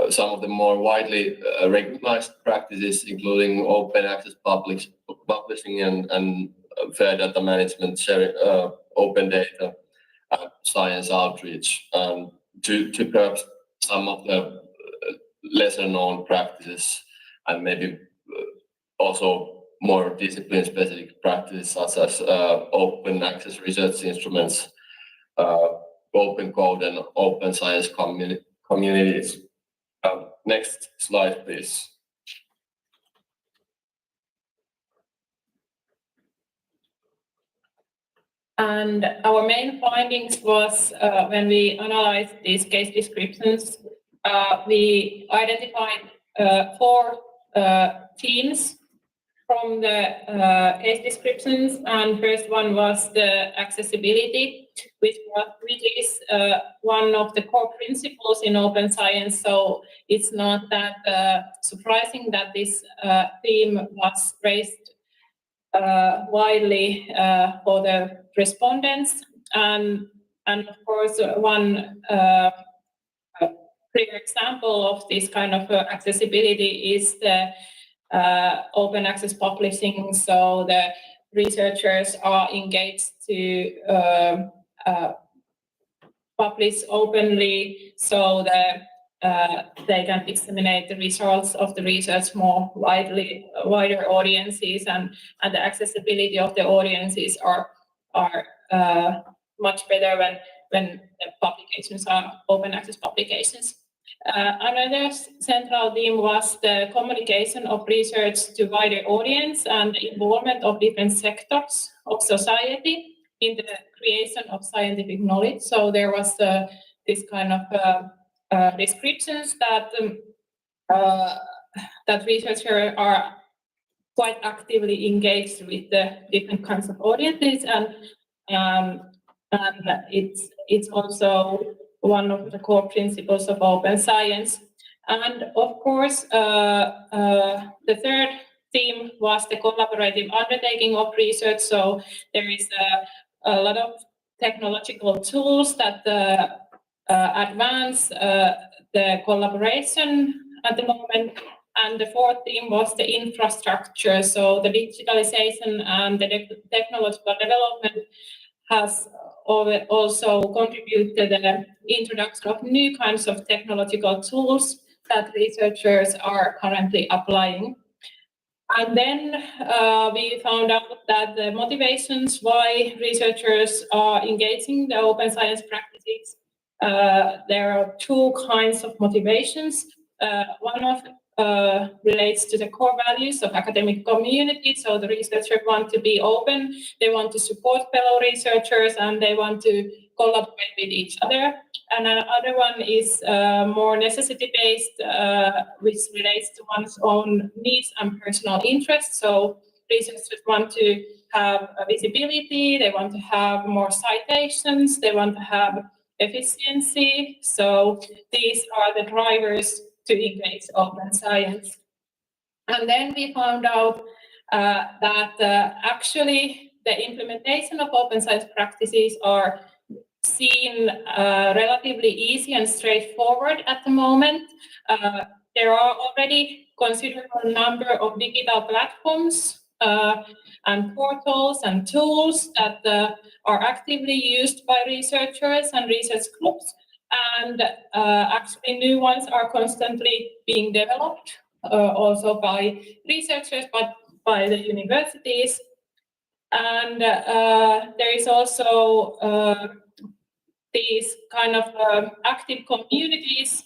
some of the more widely recognized practices, including open access publishing and fair data management, sharing open data, science outreach, to perhaps some of the lesser known practices, and maybe also more discipline specific practices such as open access research instruments, open code, and open science communities. Next slide, please. And our main findings was when we analyzed these case descriptions, we identified 4 themes from the case descriptions, and first one was the accessibility, which is one of the core principles in open science. So it's not that surprising that this theme was raised widely for the respondents, and of course one clear example of this kind of accessibility is the open access publishing. So the researchers are engaged to publish openly, so that they can disseminate the results of the research more wider audiences, and the accessibility of the audiences are much better when the publications are open access publications. Another central theme was the communication of research to wider audience and the involvement of different sectors of society in the creation of scientific knowledge. So there was this kind of descriptions that that researchers are quite actively engaged with the different kinds of audiences, and it's also one of the core principles of open science. And of course, the third theme was the collaborative undertaking of research. So there is a lot of technological tools that advance the collaboration at the moment. And the fourth theme was the infrastructure. So the digitalization and the technological development has also contributed to the introduction of new kinds of technological tools that researchers are currently applying. And then we found out that the motivations why researchers are engaging the open science practices, there are 2 kinds of motivations. One relates to the core values of academic community. So the researchers want to be open, they want to support fellow researchers, and they want to collaborate with each other. And another one is more necessity-based, which relates to one's own needs and personal interests. So researchers want to have visibility, they want to have more citations, they want to have efficiency. So these are the drivers to engage open science. And then we found out that actually the implementation of open science practices are seen relatively easy and straightforward at the moment. There are already considerable number of digital platforms and portals and tools that are actively used by researchers and research groups. And actually new ones are constantly being developed also by researchers, but by the universities. And there is also these kind of active communities,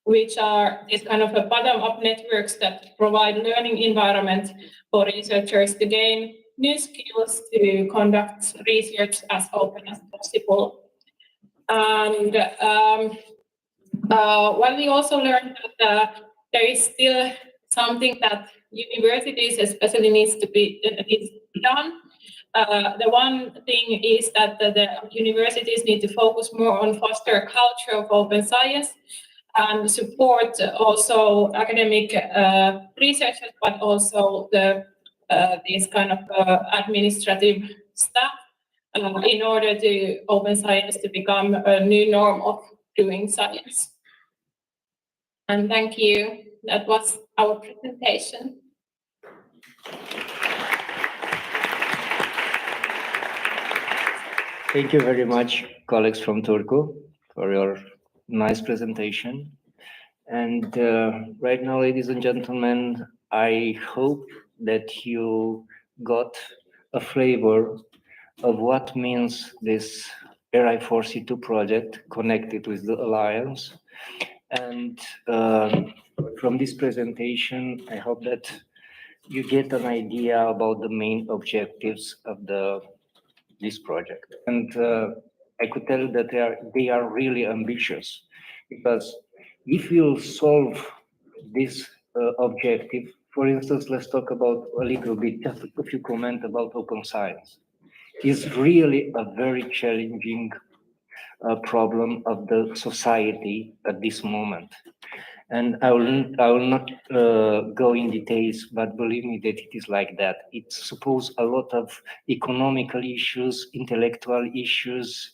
which are these kind of bottom-up networks that provide learning environment for researchers to gain new skills to conduct research as open as possible. And while we also learned that there is still something that universities especially needs to be done. The one thing is that the universities need to focus more on foster a culture of open science and support also academic researchers, but also these kind of administrative staff in order to open science to become a new norm of doing science. And thank you. That was our presentation. Thank you very much, colleagues from Turku, for your nice presentation. And right now, ladies and gentlemen, I hope that you got a flavor of what means this RI4C2 project connected with the Alliance. And from this presentation, I hope that you get an idea about the main objectives of this project. And I could tell that they are really ambitious, because if you solve this objective, for instance, let's talk about a little bit, just a few comments about open science. It's really a very challenging problem of the society at this moment. And I will not go in details, but believe me that it is like that. It supposes a lot of economical issues, intellectual issues,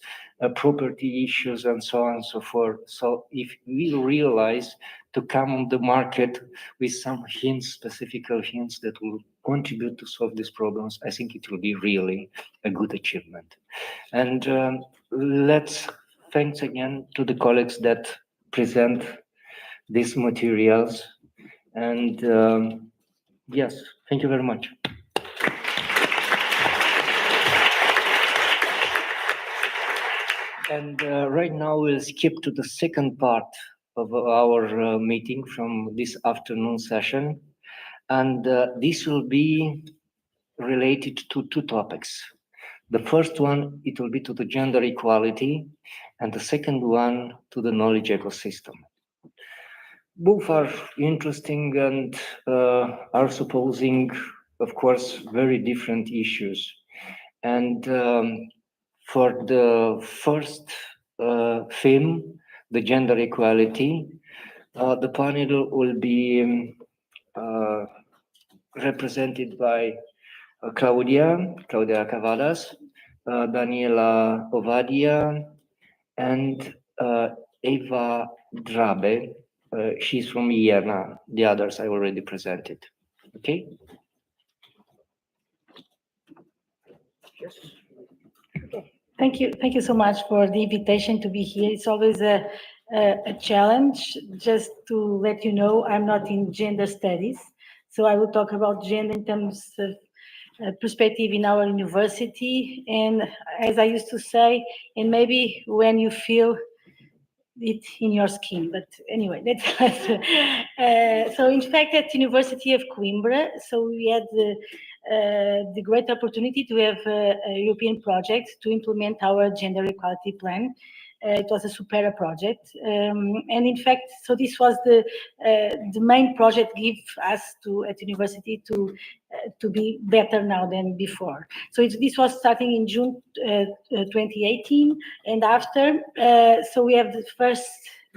property issues, and so on and so forth. So if we realize to come on the market with some hints, specific hints that will contribute to solve these problems, I think it will be really a good achievement. And let's thanks again to the colleagues that present these materials. And yes, thank you very much. And right now we'll skip to the second part of our meeting from this afternoon session. And this will be related to two topics. The first one, it will be to the gender equality, and the second one to the knowledge ecosystem. Both are interesting and are supposing, of course, very different issues. And for the first theme, the gender equality, the panel will be represented by Claudia Cavadas, Daniela Ovadia, and Eva Drabe. She's from Iena. The others I already presented. Okay. Yes. Thank you so much for the invitation to be here. It's always a challenge. Just to let you know, I'm not in gender studies, so I will talk about gender in terms of perspective in our university. And as I used to say, and maybe when you feel it in your skin. But anyway, that's so. In fact, at University of Coimbra, so we had the great opportunity to have a European project to implement our gender equality plan. It was a Supera project, and in fact, so this was the main project give us at university to be better now than before. So this was starting in June 2018, and after, so we have the first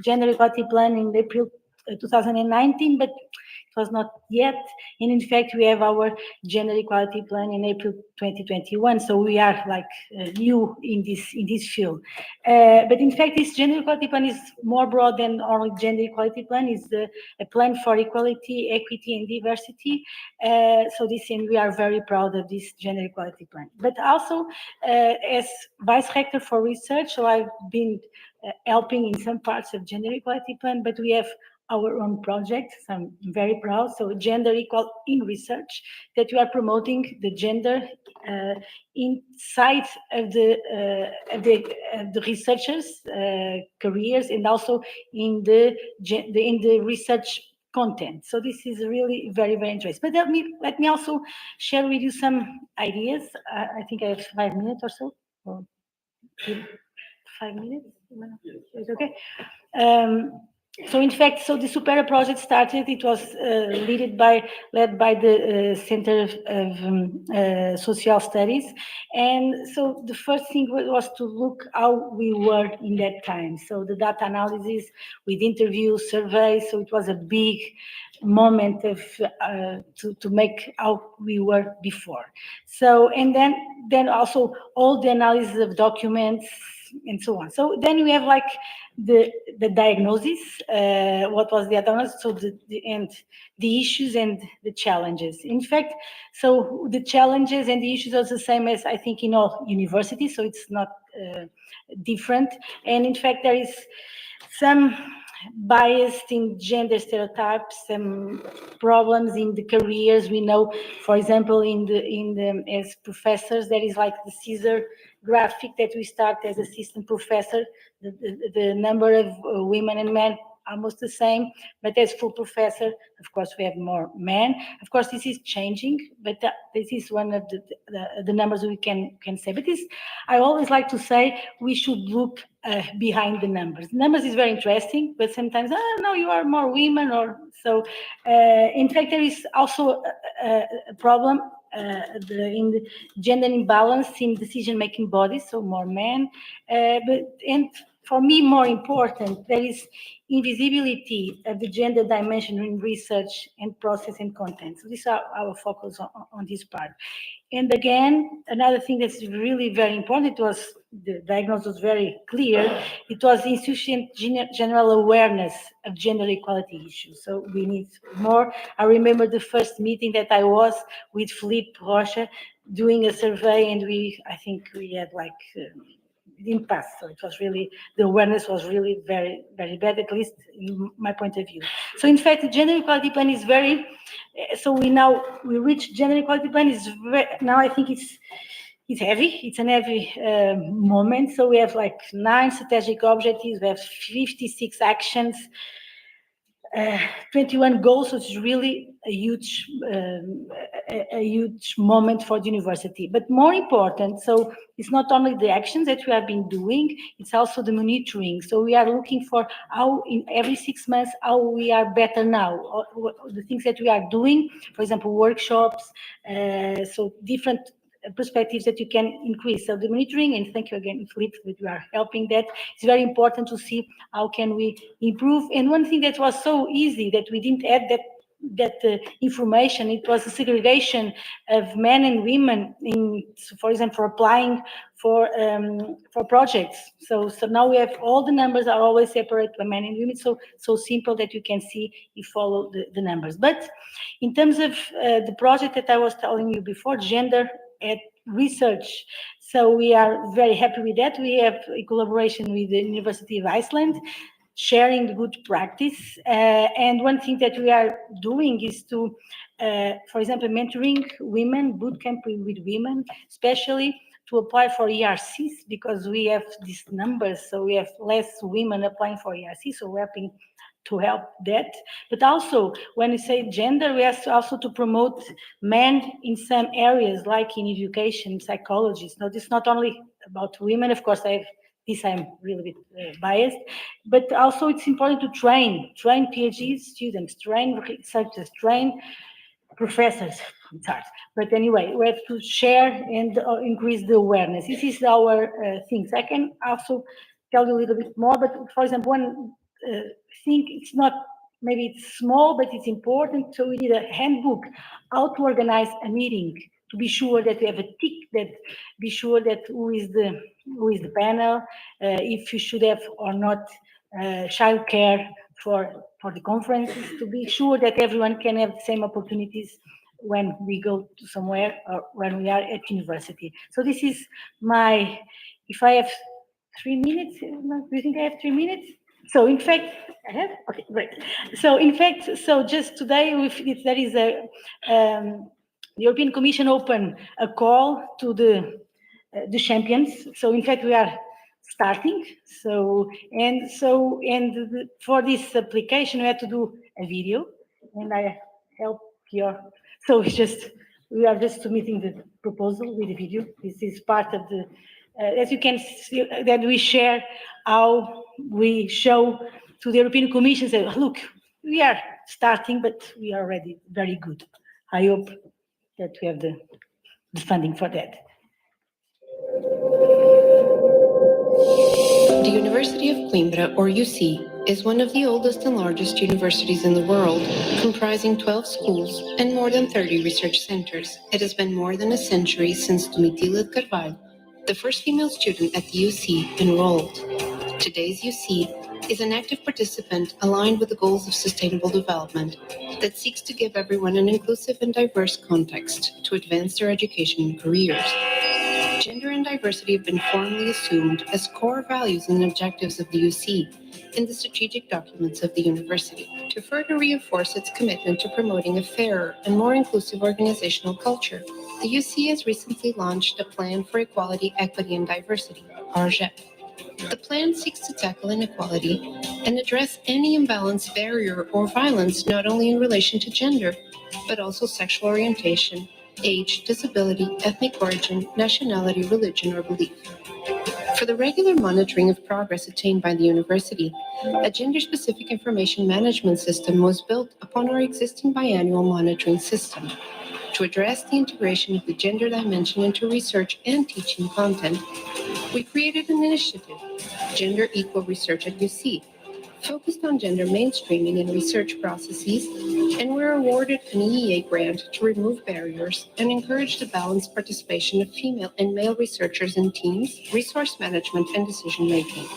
gender equality plan in April 2019, but it was not yet. And in fact, we have our gender equality plan in April 2021. So we are like new in this field. But in fact, this gender equality plan is more broad than only gender equality plan. It's a plan for equality, equity, and diversity. So this, and we are very proud of this gender equality plan. But also, as vice rector for research, so I've been helping in some parts of gender equality plan, but we have our own project. So I'm very proud. So Gender Equal in Research, that we are promoting the gender inside of the researchers' careers, and also in the research content. So this is really very, very interesting. But let me also share with you some ideas. I think I have 5 minutes or so. Or 5 minutes? It's okay. So in fact, so the Supera project started. It was led by the Center of Social Studies, and so the first thing was to look how we were in that time. So the data analysis with interviews, surveys. So it was a big moment of to make how we were before. So and then also all the analysis of documents and so on. So then we have like the diagnosis, what was the diagnosis, so the issues and the challenges. In fact, so the challenges and the issues are the same as I think in all universities, so it's not different. And in fact, there is some bias in gender stereotypes, some problems in the careers. We know, for example, in the as professors, there is like the Caesar graphic that we start as assistant professor, the number of women and men almost the same, but as full professor, of course, we have more men. Of course, this is changing, but this is one of the numbers we can say. But this, I always like to say, we should look behind the numbers. Numbers is very interesting, but sometimes, no, you are more women, or so. In fact, there is also a problem in the gender imbalance in decision-making bodies, so more men. And for me, more important, there is invisibility of the gender dimension in research and process and content. So these are our focus on this part. And again, another thing that's really very important, it was, the diagnosis was very clear, it was insufficient general awareness of gender equality issues. So we need more. I remember the first meeting that I was with Philippe Rocha doing a survey, and I think we had like, it didn't pass. So it was really, the awareness was really very, very bad, at least in my point of view. So in fact, the gender equality plan is very, so we reached gender equality plan is very, now I think it's heavy. It's an heavy moment. So we have like 9 strategic objectives. We have 56 actions, 21 goals, which is really a huge moment for the university. But more important, so it's not only the actions that we have been doing, it's also the monitoring. So we are looking for how in every 6 months, how we are better now, the things that we are doing, for example, workshops, so different perspectives that you can increase. So the monitoring, and thank you again, Philippe, that you are helping that. It's very important to see how can we improve. And one thing that was so easy that we didn't add that information, it was the segregation of men and women in, for example, applying for projects. So now we have all the numbers are always separate by men and women. So simple that you can see, you follow the numbers. But in terms of the project that I was telling you before, gender at research. So we are very happy with that. We have a collaboration with the University of Iceland, sharing the good practice. And one thing that we are doing is to, for example, mentoring women, bootcamp with women, especially to apply for ERCs because we have these numbers, so we have less women applying for ERCs, so we're helping to help that. But also, when we say gender, we have to also to promote men in some areas, like in education, psychology. So this is not only about women, of course, I'm really bit biased, but also it's important to train PhD students, train researchers, train professors. It's hard. But anyway, we have to share and increase the awareness. This is our things. I can also tell you a little bit more, but for example, one thing, it's not, maybe it's small, but it's important. So we need a handbook, how to organize a meeting, to be sure that we have a tick, that be sure that who is the panel, if you should have or not childcare for the conferences, to be sure that everyone can have the same opportunities when we go to somewhere or when we are at university. So this is my, if I have 3 minutes, do you think I have 3 minutes? So in fact, I have? Okay, great. So in fact, so just today, there is a, the European Commission opened a call to the champions. So in fact, we are starting. So for this application, we had to do a video, and I help here. So it's just, we are just submitting the proposal with the video. This is part of the, as you can see, that we share how we show to the European Commission, say, look, we are starting, but we are already very good. I hope that we have the funding for that. The University of Coimbra, or UC, is one of the oldest and largest universities in the world, comprising 12 schools and more than 30 research centers. It has been more than a century since Domitila de Carvalho, the first female student at the UC, enrolled. Today's UC is an active participant aligned with the goals of sustainable development that seeks to give everyone an inclusive and diverse context to advance their education and careers. Gender and diversity have been formally assumed as core values and objectives of the UC in the strategic documents of the university. To further reinforce its commitment to promoting a fairer and more inclusive organizational culture, the UC has recently launched a Plan for Equality, Equity and Diversity, RGEP. The plan seeks to tackle inequality and address any imbalance, barrier, or violence not only in relation to gender, but also sexual orientation, age, disability, ethnic origin, nationality, religion, or belief. For the regular monitoring of progress attained by the university, a gender-specific information management system was built upon our existing biannual monitoring system. To address the integration of the gender dimension into research and teaching content, we created an initiative, Gender Equal Research at UC, focused on gender mainstreaming in research processes, and were awarded an EEA grant to remove barriers and encourage the balanced participation of female and male researchers in teams, resource management, and decision-making.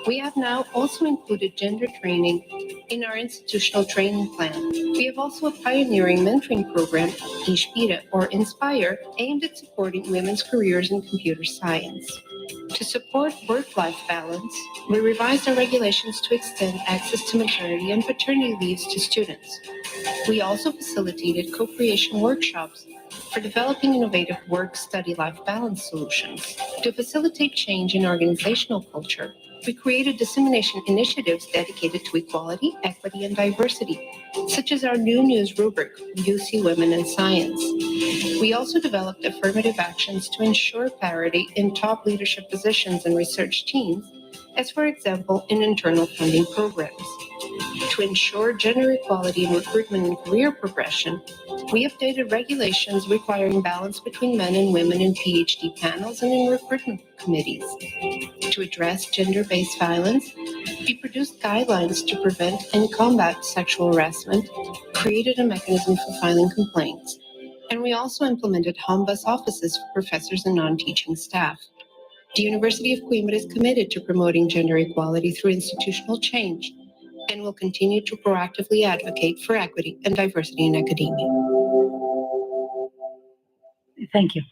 We have now also included gender training in our institutional training plan. We have also a pioneering mentoring program, Inspira or Inspire, aimed at supporting women's careers in computer science. To support work-life balance, we revised our regulations to extend access to maternity and paternity leaves to students. We also facilitated co-creation workshops for developing innovative work-study-life balance solutions. To facilitate change in organizational culture, we created dissemination initiatives dedicated to equality, equity, and diversity, such as our new news rubric, UC Women in Science. We also developed affirmative actions to ensure parity in top leadership positions and research teams, as for example, in internal funding programs. To ensure gender equality in recruitment and career progression, we updated regulations requiring balance between men and women in PhD panels and in recruitment committees. To address gender-based violence, we produced guidelines to prevent and combat sexual harassment, created a mechanism for filing complaints, and we also implemented home bus offices for professors and non-teaching staff. The University of Coimbra is committed to promoting gender equality through institutional change and will continue to proactively advocate for equity and diversity in academia. Thank you.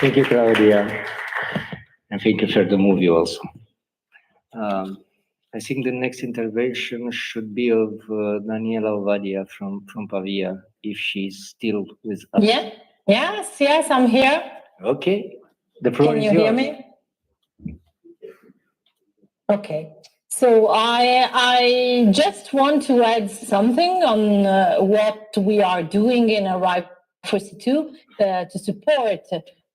Thank you, Claudia. And thank you for the movie also. I think the next intervention should be of Daniela Ovadia from Pavia, if she's still with us. Yeah. Yes, I'm here. Okay, the floor Can is you yours. hear me? Okay. So I just want to add something on what we are doing in RI4C2 to support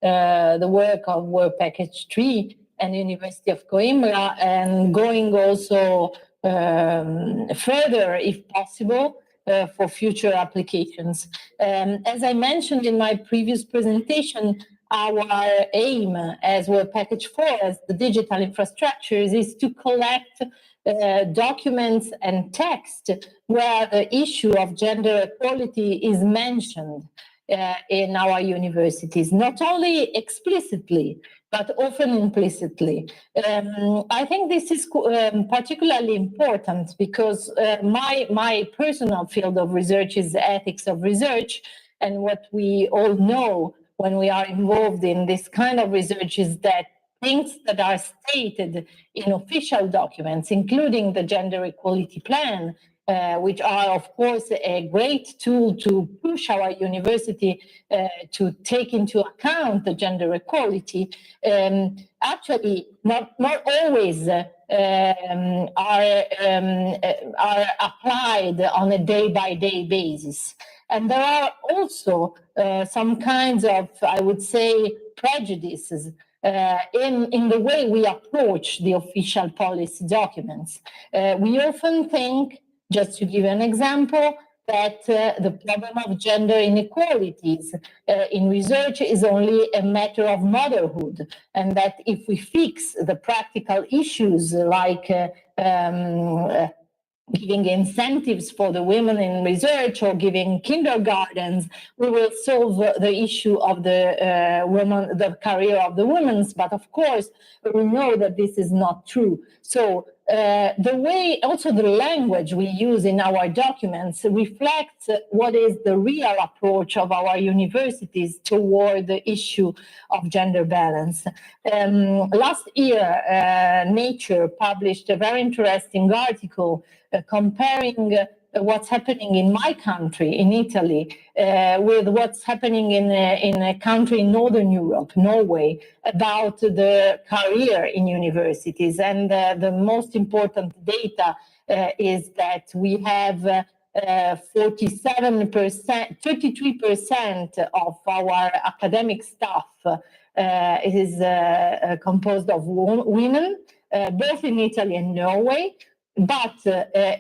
the work of Work Package 3 and University of Coimbra, and going also further, if possible, for future applications. As I mentioned in my previous presentation, our aim as Work Package 4, as the digital infrastructures, is to collect documents and text where the issue of gender equality is mentioned in our universities, not only explicitly, but often implicitly. I think this is particularly important because my personal field of research is ethics of research, and what we all know when we are involved in this kind of research is that things that are stated in official documents, including the Gender Equality Plan, which are, of course, a great tool to push our university to take into account the gender equality, actually not always are applied on a day-by-day basis. And there are also some kinds of, I would say, prejudices in the way we approach the official policy documents. We often think, just to give an example, that the problem of gender inequalities in research is only a matter of motherhood, and that if we fix the practical issues like giving incentives for the women in research or giving kindergartens, we will solve the issue of the career of the women. But of course, we know that this is not true. So the way, also the language we use in our documents reflects what is the real approach of our universities toward the issue of gender balance. Last year, Nature published a very interesting article comparing what's happening in my country, in Italy, with what's happening in a country in Northern Europe, Norway, about the career in universities. And the most important data is that we have 47%, 33% of our academic staff is composed of women, both in Italy and Norway. But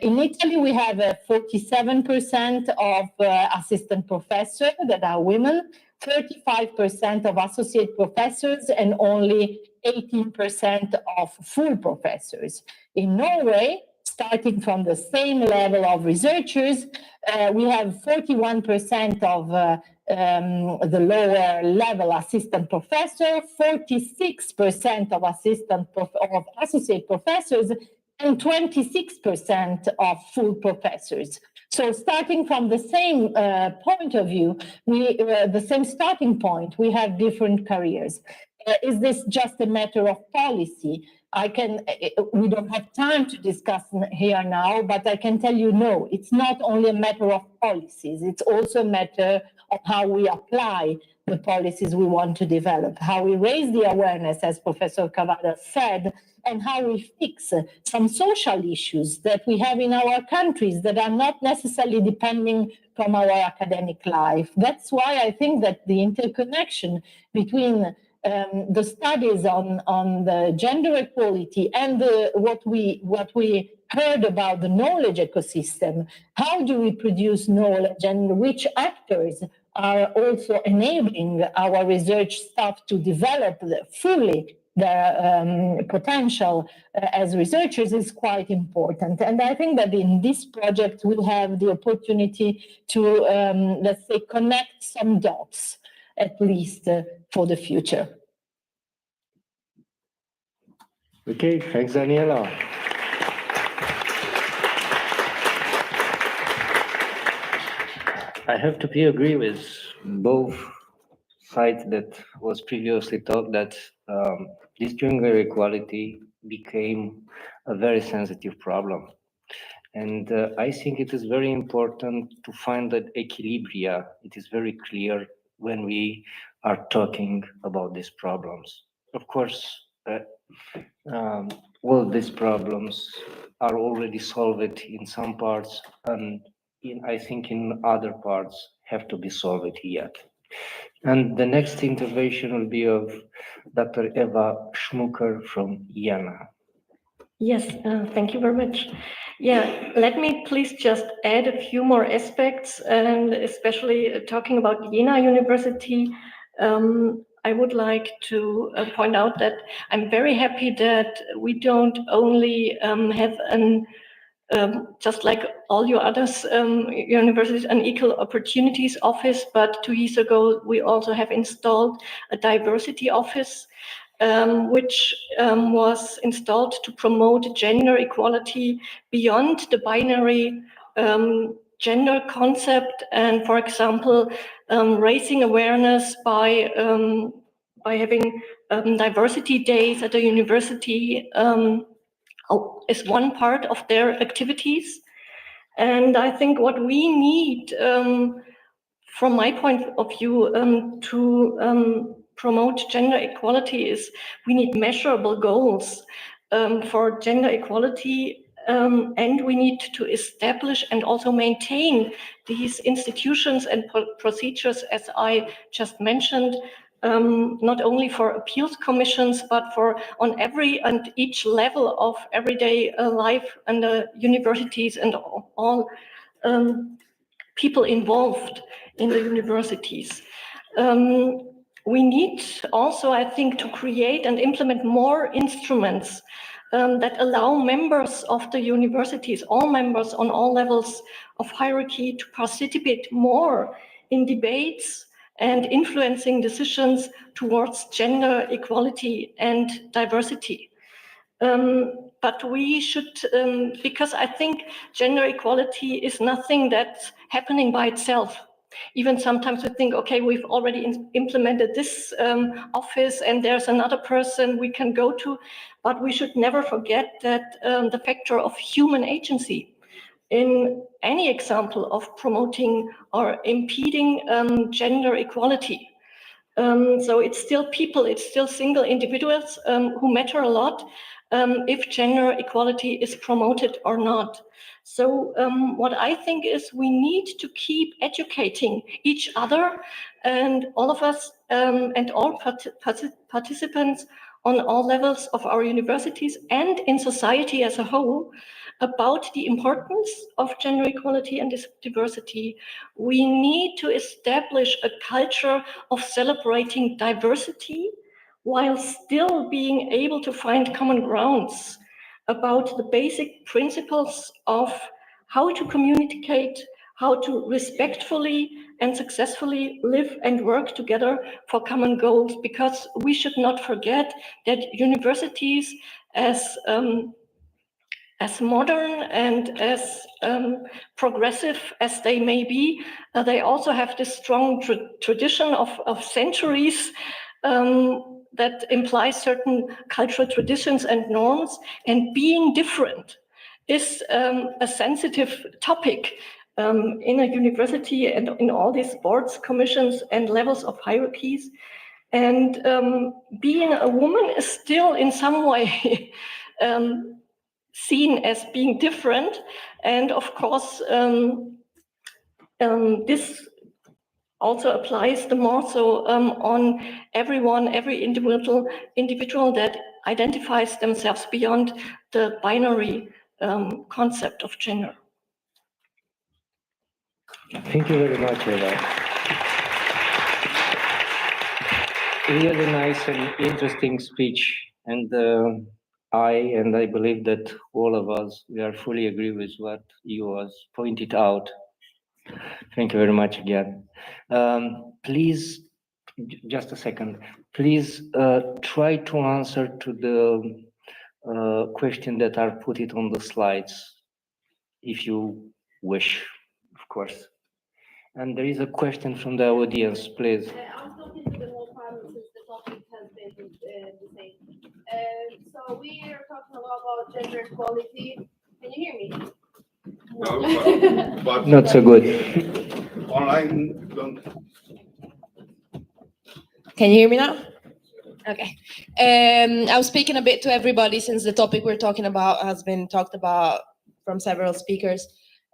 in Italy, we have 47% of assistant professors that are women, 35% of associate professors, and only 18% of full professors. In Norway, starting from the same level of researchers, we have 41% of the lower level assistant professor, 46% of associate professors, and 26% of full professors. So starting from the same point of view, the same starting point, we have different careers. Is this just a matter of policy? We don't have time to discuss here now, but I can tell you, no, it's not only a matter of policies, it's also a matter of how we apply the policies we want to develop, how we raise the awareness, as Professor Cavada said, and how we fix some social issues that we have in our countries that are not necessarily depending from our academic life. That's why I think that the interconnection between the studies on the gender equality and what we heard about the knowledge ecosystem, how do we produce knowledge, and which actors are also enabling our research staff to develop fully their potential as researchers is quite important. And I think that in this project, we have the opportunity to, let's say, connect some dots, at least for the future. Okay, thanks, Daniela. I have to agree with both sides that was previously talked, that this gender equality became a very sensitive problem. And I think it is very important to find that equilibria. It is very clear when we are talking about these problems. Of course, all these problems are already solved in some parts, and I think in other parts have to be solved yet. And the next intervention will be of Dr. Eva Schmucker from Jena. Yes, thank you very much. Yeah, let me please just add a few more aspects, and especially talking about Jena University. I would like to point out that I'm very happy that we don't only have an just like all your others universities, an equal opportunities office, but 2 years ago we also have installed a diversity office, which was installed to promote gender equality beyond the binary gender concept, and for example, raising awareness by having diversity days at the university is one part of their activities. And I think what we need, from my point of view, to promote gender equality is we need measurable goals for gender equality, and we need to establish and also maintain these institutions and procedures, as I just mentioned, not only for appeals commissions, but for on every and each level of everyday life and the universities and all people involved in the universities. We need also, I think, to create and implement more instruments that allow members of the universities, all members on all levels of hierarchy, to participate more in debates and influencing decisions towards gender equality and diversity. But we should, because I think gender equality is nothing that's happening by itself. Even sometimes we think, okay, we've already implemented this office and there's another person we can go to, but we should never forget that the factor of human agency in any example of promoting or impeding gender equality. So it's still people, it's still single individuals who matter a lot if gender equality is promoted or not. So what I think is we need to keep educating each other and all of us and all participants on all levels of our universities and in society as a whole about the importance of gender equality and diversity. We need to establish a culture of celebrating diversity while still being able to find common grounds about the basic principles of how to communicate, how to respectfully and successfully live and work together for common goals, because we should not forget that universities, as modern and as progressive as they may be, they also have this strong tradition of centuries that implies certain cultural traditions and norms, and being different is a sensitive topic in a university and in all these boards, commissions, and levels of hierarchies. And being a woman is still in some way seen as being different. And of course, this also applies the more so on everyone, every individual that identifies themselves beyond the binary concept of gender. Thank you very much, Eva. Really nice and interesting speech. And I believe that all of us, we are fully agree with what you has pointed out. Thank you very much again. Please, just a second. Please try to answer to the question that are put it on the slides, if you wish, of course. And there is a question from the audience, please. I'll talk into the whole panel since the topic has been the same. So we are talking talking a lot about gender equality. Can you hear me? No, but Not so good. online, don't. Can you hear me now? Okay. I was speaking a bit to everybody since the topic we're talking about has been talked about from several speakers.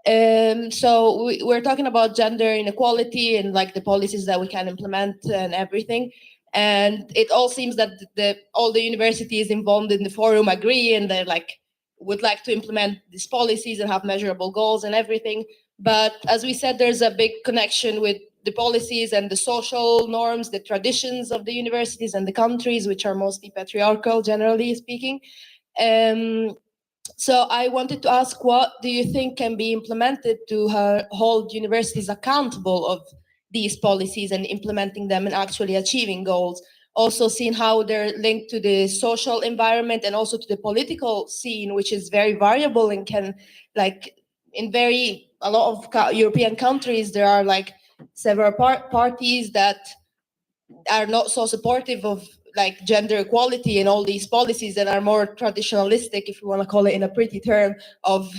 So we're talking about gender inequality and like the policies that we can implement and everything. And it all seems that all the universities involved in the forum agree and they're like, would like to implement these policies and have measurable goals and everything. But as we said, there's a big connection with the policies and the social norms, the traditions of the universities and the countries, which are mostly patriarchal, generally speaking. So I wanted to ask, what do you think can be implemented to hold universities accountable of these policies and implementing them and actually achieving goals? Also seeing how they're linked to the social environment and also to the political scene, which is very variable and can, like, in a lot of European countries, there are like several parties that are not so supportive of like gender equality and all these policies that are more traditionalistic, if you want to call it in a pretty term, of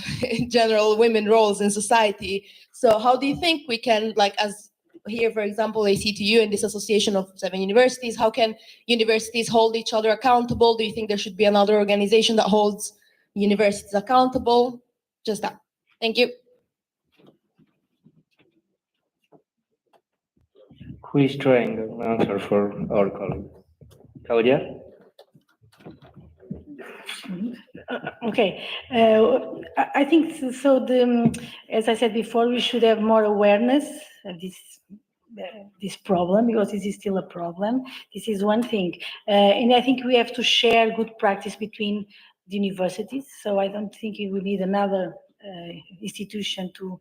general women roles in society. So how do you think we can, like, as here, for example, ACTU and this association of 7 universities, how can universities hold each other accountable? Do you think there should be another organization that holds universities accountable? Just that. Thank you. Who is trying an answer for our colleague? Claudia? Okay, I think so. As I said before, we should have more awareness of this problem, because this is still a problem. This is one thing, and I think we have to share good practice between the universities. So I don't think we need another institution to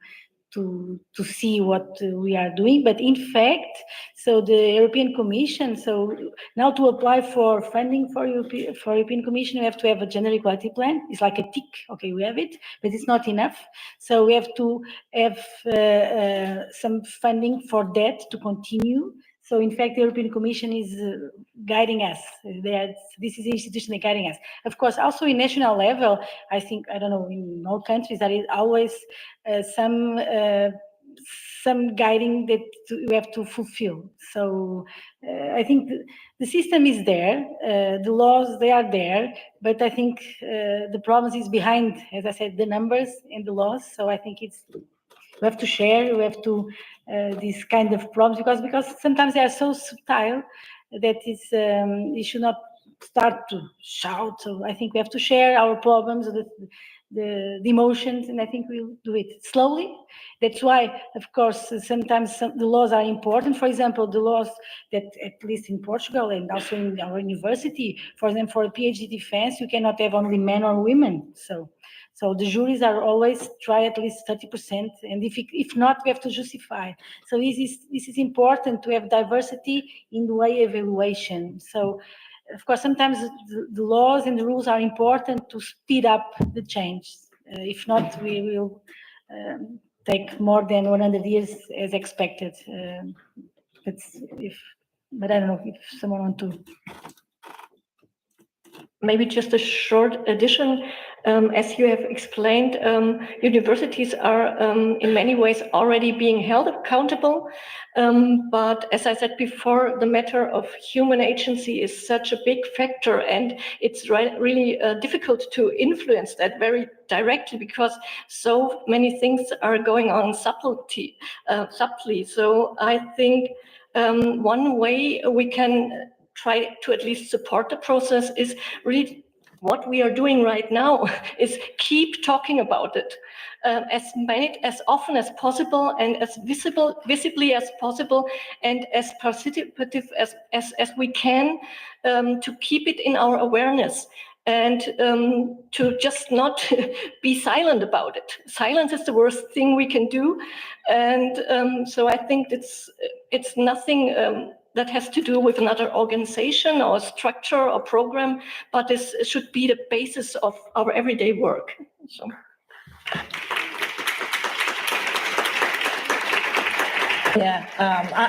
see what we are doing. But in fact, so the European Commission, so now to apply for funding for European Commission, we have to have a gender equality plan. It's like a tick, okay, we have it, but it's not enough. So we have to have some funding for that to continue. So in fact, the European Commission is guiding us. This is the institution guiding us. Of course, also in national level, I think, I don't know, in all countries, there is always some guiding that we have to fulfill. So I think the system is there, the laws, they are there, but I think the problem is behind, as I said, the numbers and the laws. So I think we have to share, we have to, these kind of problems, because sometimes they are so subtle that you should not start to shout. So I think we have to share our problems, the emotions, and I think we'll do it slowly. That's why, of course, sometimes the laws are important. For example, the laws that, at least in Portugal and also in our university, for example, for a PhD defense, you cannot have only men or women. So the juries are always try at least 30%, and if not, we have to justify. So this is important to have diversity in the way of evaluation. So, of course, sometimes the laws and the rules are important to speed up the change. If not, we will take more than 100 years as expected. But I don't know if someone wants to. Maybe just a short addition. As you have explained, universities are in many ways already being held accountable. But as I said before, the matter of human agency is such a big factor, and it's really difficult to influence that very directly, because so many things are going on subtly. So I think one way we can try to at least support the process is really what we are doing right now is keep talking about it as often as possible and as visibly as possible, and as participative as we can, to keep it in our awareness, and to just not be silent about it. Silence is the worst thing we can do, and so I think it's nothing that has to do with another organization or structure or program, but this should be the basis of our everyday work. So. Yeah,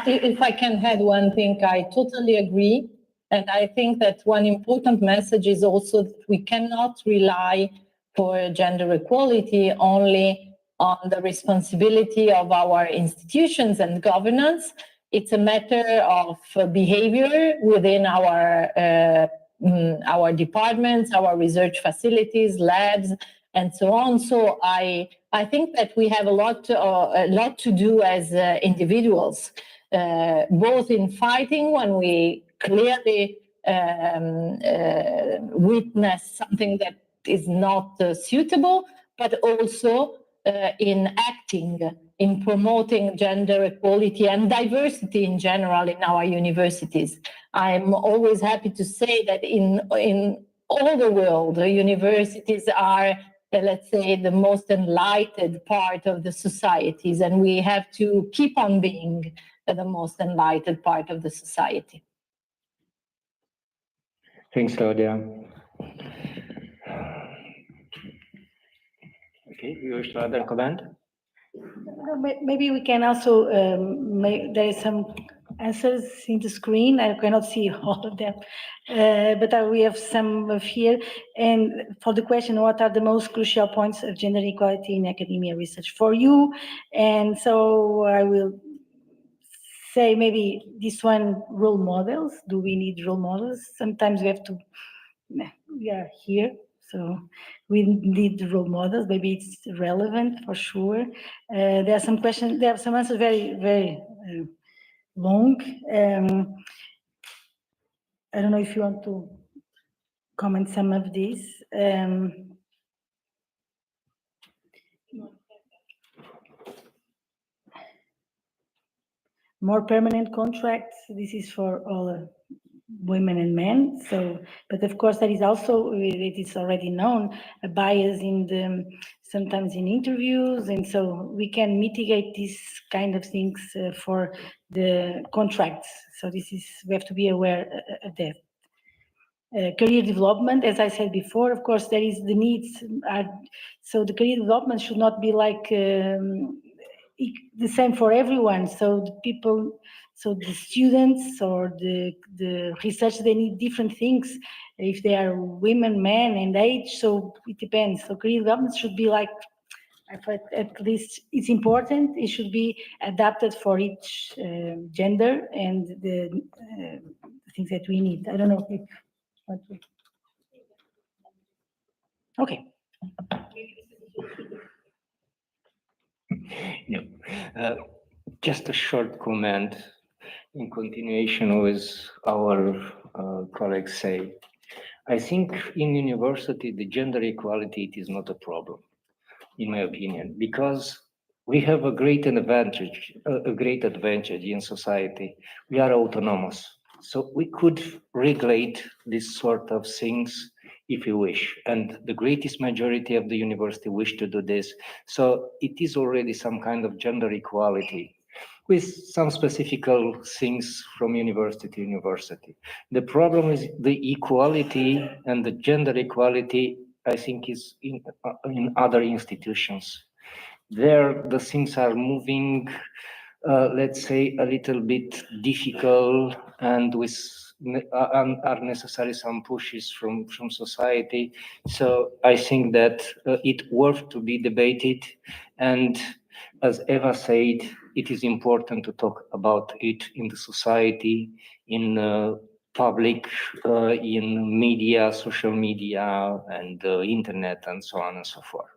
if I can add one thing, I totally agree. And I think that one important message is also that we cannot rely for gender equality only on the responsibility of our institutions and governance. It's a matter of behavior within our departments, our research facilities, labs, and so on. So I think that we have a lot to do as individuals, both in fighting when we clearly witness something that is not suitable, but also in acting, in promoting gender equality and diversity in general in our universities. I'm always happy to say that in all the world, the universities are, let's say, the most enlightened part of the societies, and we have to keep on being the most enlightened part of the society. Thanks, Claudia. Okay, you wish to add a comment? Maybe we can also, there is some answers in the screen. I cannot see all of them, but we have some of here. And for the question, what are the most crucial points of gender equality in academia research for you? And so I will say maybe this one, role models. Do we need role models? Sometimes we have to, we are here, so we need role models. Maybe it's relevant for sure. There are some questions, there are some answers very, very long. I don't know if you want to comment some of these. More permanent contracts, this is for all women and men. So, but of course there is also, it is already known, a bias in the, sometimes in interviews, and so we can mitigate these kind of things for the contracts. So this is, we have to be aware of that. Career development, as I said before, of course there is the needs are, so the career development should not be like the same for everyone. So the people, so the students or the research, they need different things. If they are women, men, and age, so it depends. So career development should be like, I thought at least it's important. It should be adapted for each gender and the things that we need. I don't know if. Okay. No. Just a short comment in continuation with our colleagues say. I think in university, the gender equality, it is not a problem, in my opinion, because we have a great advantage in society. We are autonomous. So we could regulate this sort of things if we wish. And the greatest majority of the university wish to do this. So it is already some kind of gender equality with some specific things from university to university. The problem is the equality and the gender equality, I think, is in other institutions. There, the things are moving, let's say, a little bit difficult, and with are necessary some pushes from society. So I think that it worth to be debated, and as Eva said, it is important to talk about it in the society, in public, in media, social media, and internet, and so on and so forth.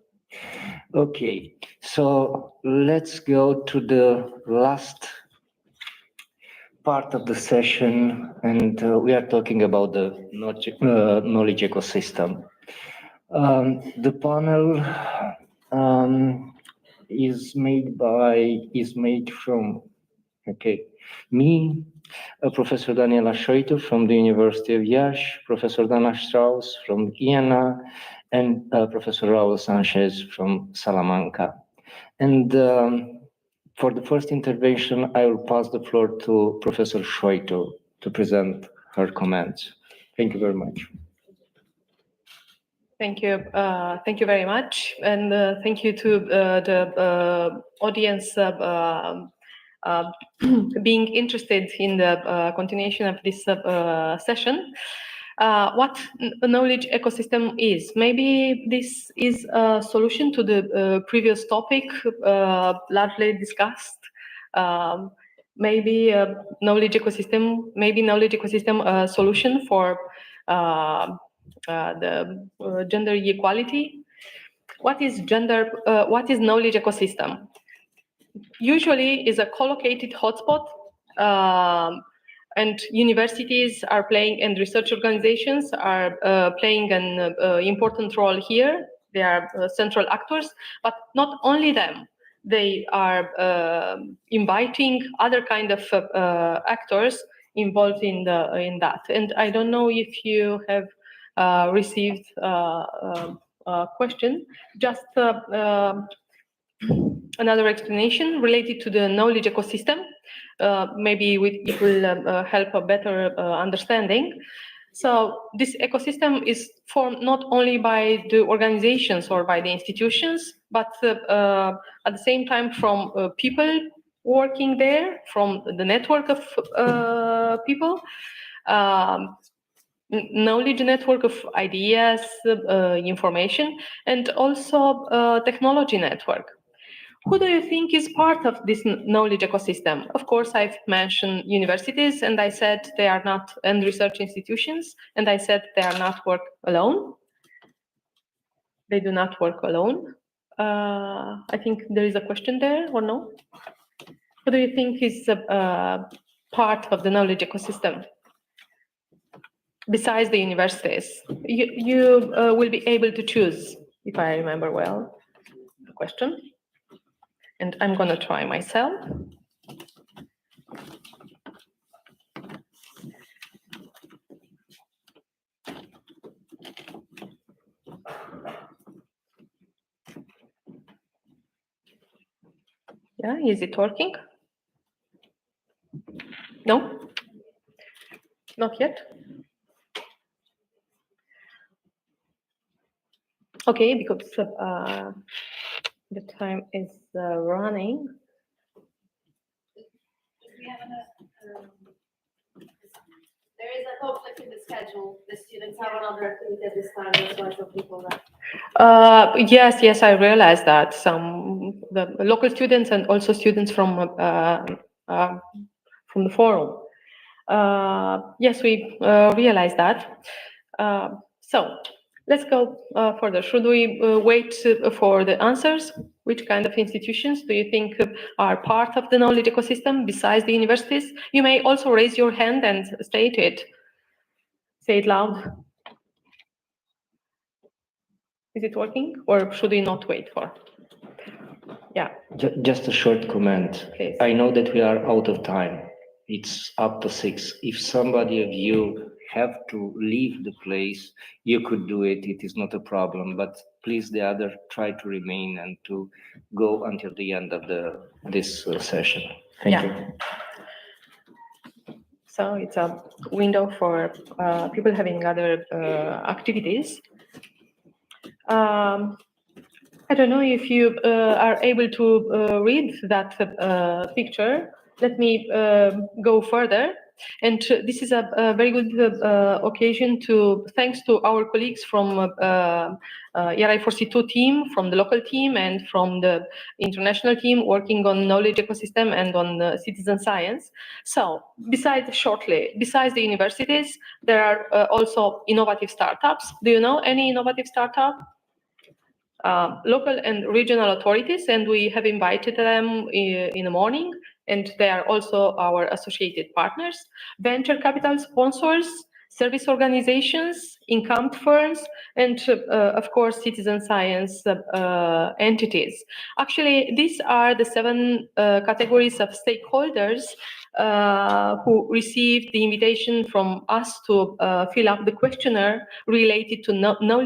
Okay, so let's go to the last part of the session, and we are talking about the knowledge ecosystem. The panel is made from, okay, me, Professor Daniela Scheuter from the University of Iași, Professor Dana Strauss from Vienna, and Professor Raul Sanchez from Salamanca. And for the first intervention, I will pass the floor to Professor Scheuter to present her comments. Thank you very much. Thank you. Thank you very much. And thank you to the audience being interested in the continuation of this session. What a knowledge ecosystem is. Maybe this is a solution to the previous topic largely discussed. Maybe a knowledge ecosystem, a solution for the gender equality. What is knowledge ecosystem? Usually is a co-located hotspot, and universities are playing, and research organizations are playing an important role here. They are central actors, but not only them. They are inviting other kind of actors involved in that. And I don't know if you have received a question. Just another explanation related to the knowledge ecosystem. Maybe it will help a better understanding. So this ecosystem is formed not only by the organizations or by the institutions, but at the same time from people working there, from the network of people, knowledge network of ideas, information, and also technology network. Who do you think is part of this knowledge ecosystem? Of course, I've mentioned universities, and I said they are not, and research institutions, and I said they are not work alone. They do not work alone. I think there is a question there, or no? Who do you think is part of the knowledge ecosystem? Besides the universities, you will be able to choose, if I remember well, the question. And I'm going to try myself. Yeah, is it working? No? Not yet? Okay, because the time is running. There is a conflict in the schedule. The students have another activity at this time. That's why some people left. Yes, I realized that the local students and also students from the forum. Yes, we realized that. So let's go further. Should we wait for the answers? Which kind of institutions do you think are part of the knowledge ecosystem besides the universities? You may also raise your hand and state it. Say it loud. Is it working, or should we not wait for? Yeah. Just a short comment. Please. I know that we are out of time. It's up to 6. If somebody of you have to leave the place, you could do it. It is not a problem. But please, the other, try to remain and to go until the end of this session. Thank you. So it's a window for people having other activities. I don't know if you are able to read that picture. Let me go further. And this is a very good occasion to, thanks to our colleagues from RI4C2 team, from the local team and from the international team working on knowledge ecosystem and on citizen science. So besides the universities, there are also innovative startups. Do you know any innovative startup? Local and regional authorities, and we have invited them in the morning, and they are also our associated partners, venture capital sponsors, service organizations, income firms, and of course, citizen science entities. Actually, these are the 7 categories of stakeholders who received the invitation from us to fill up the questionnaire related to knowledge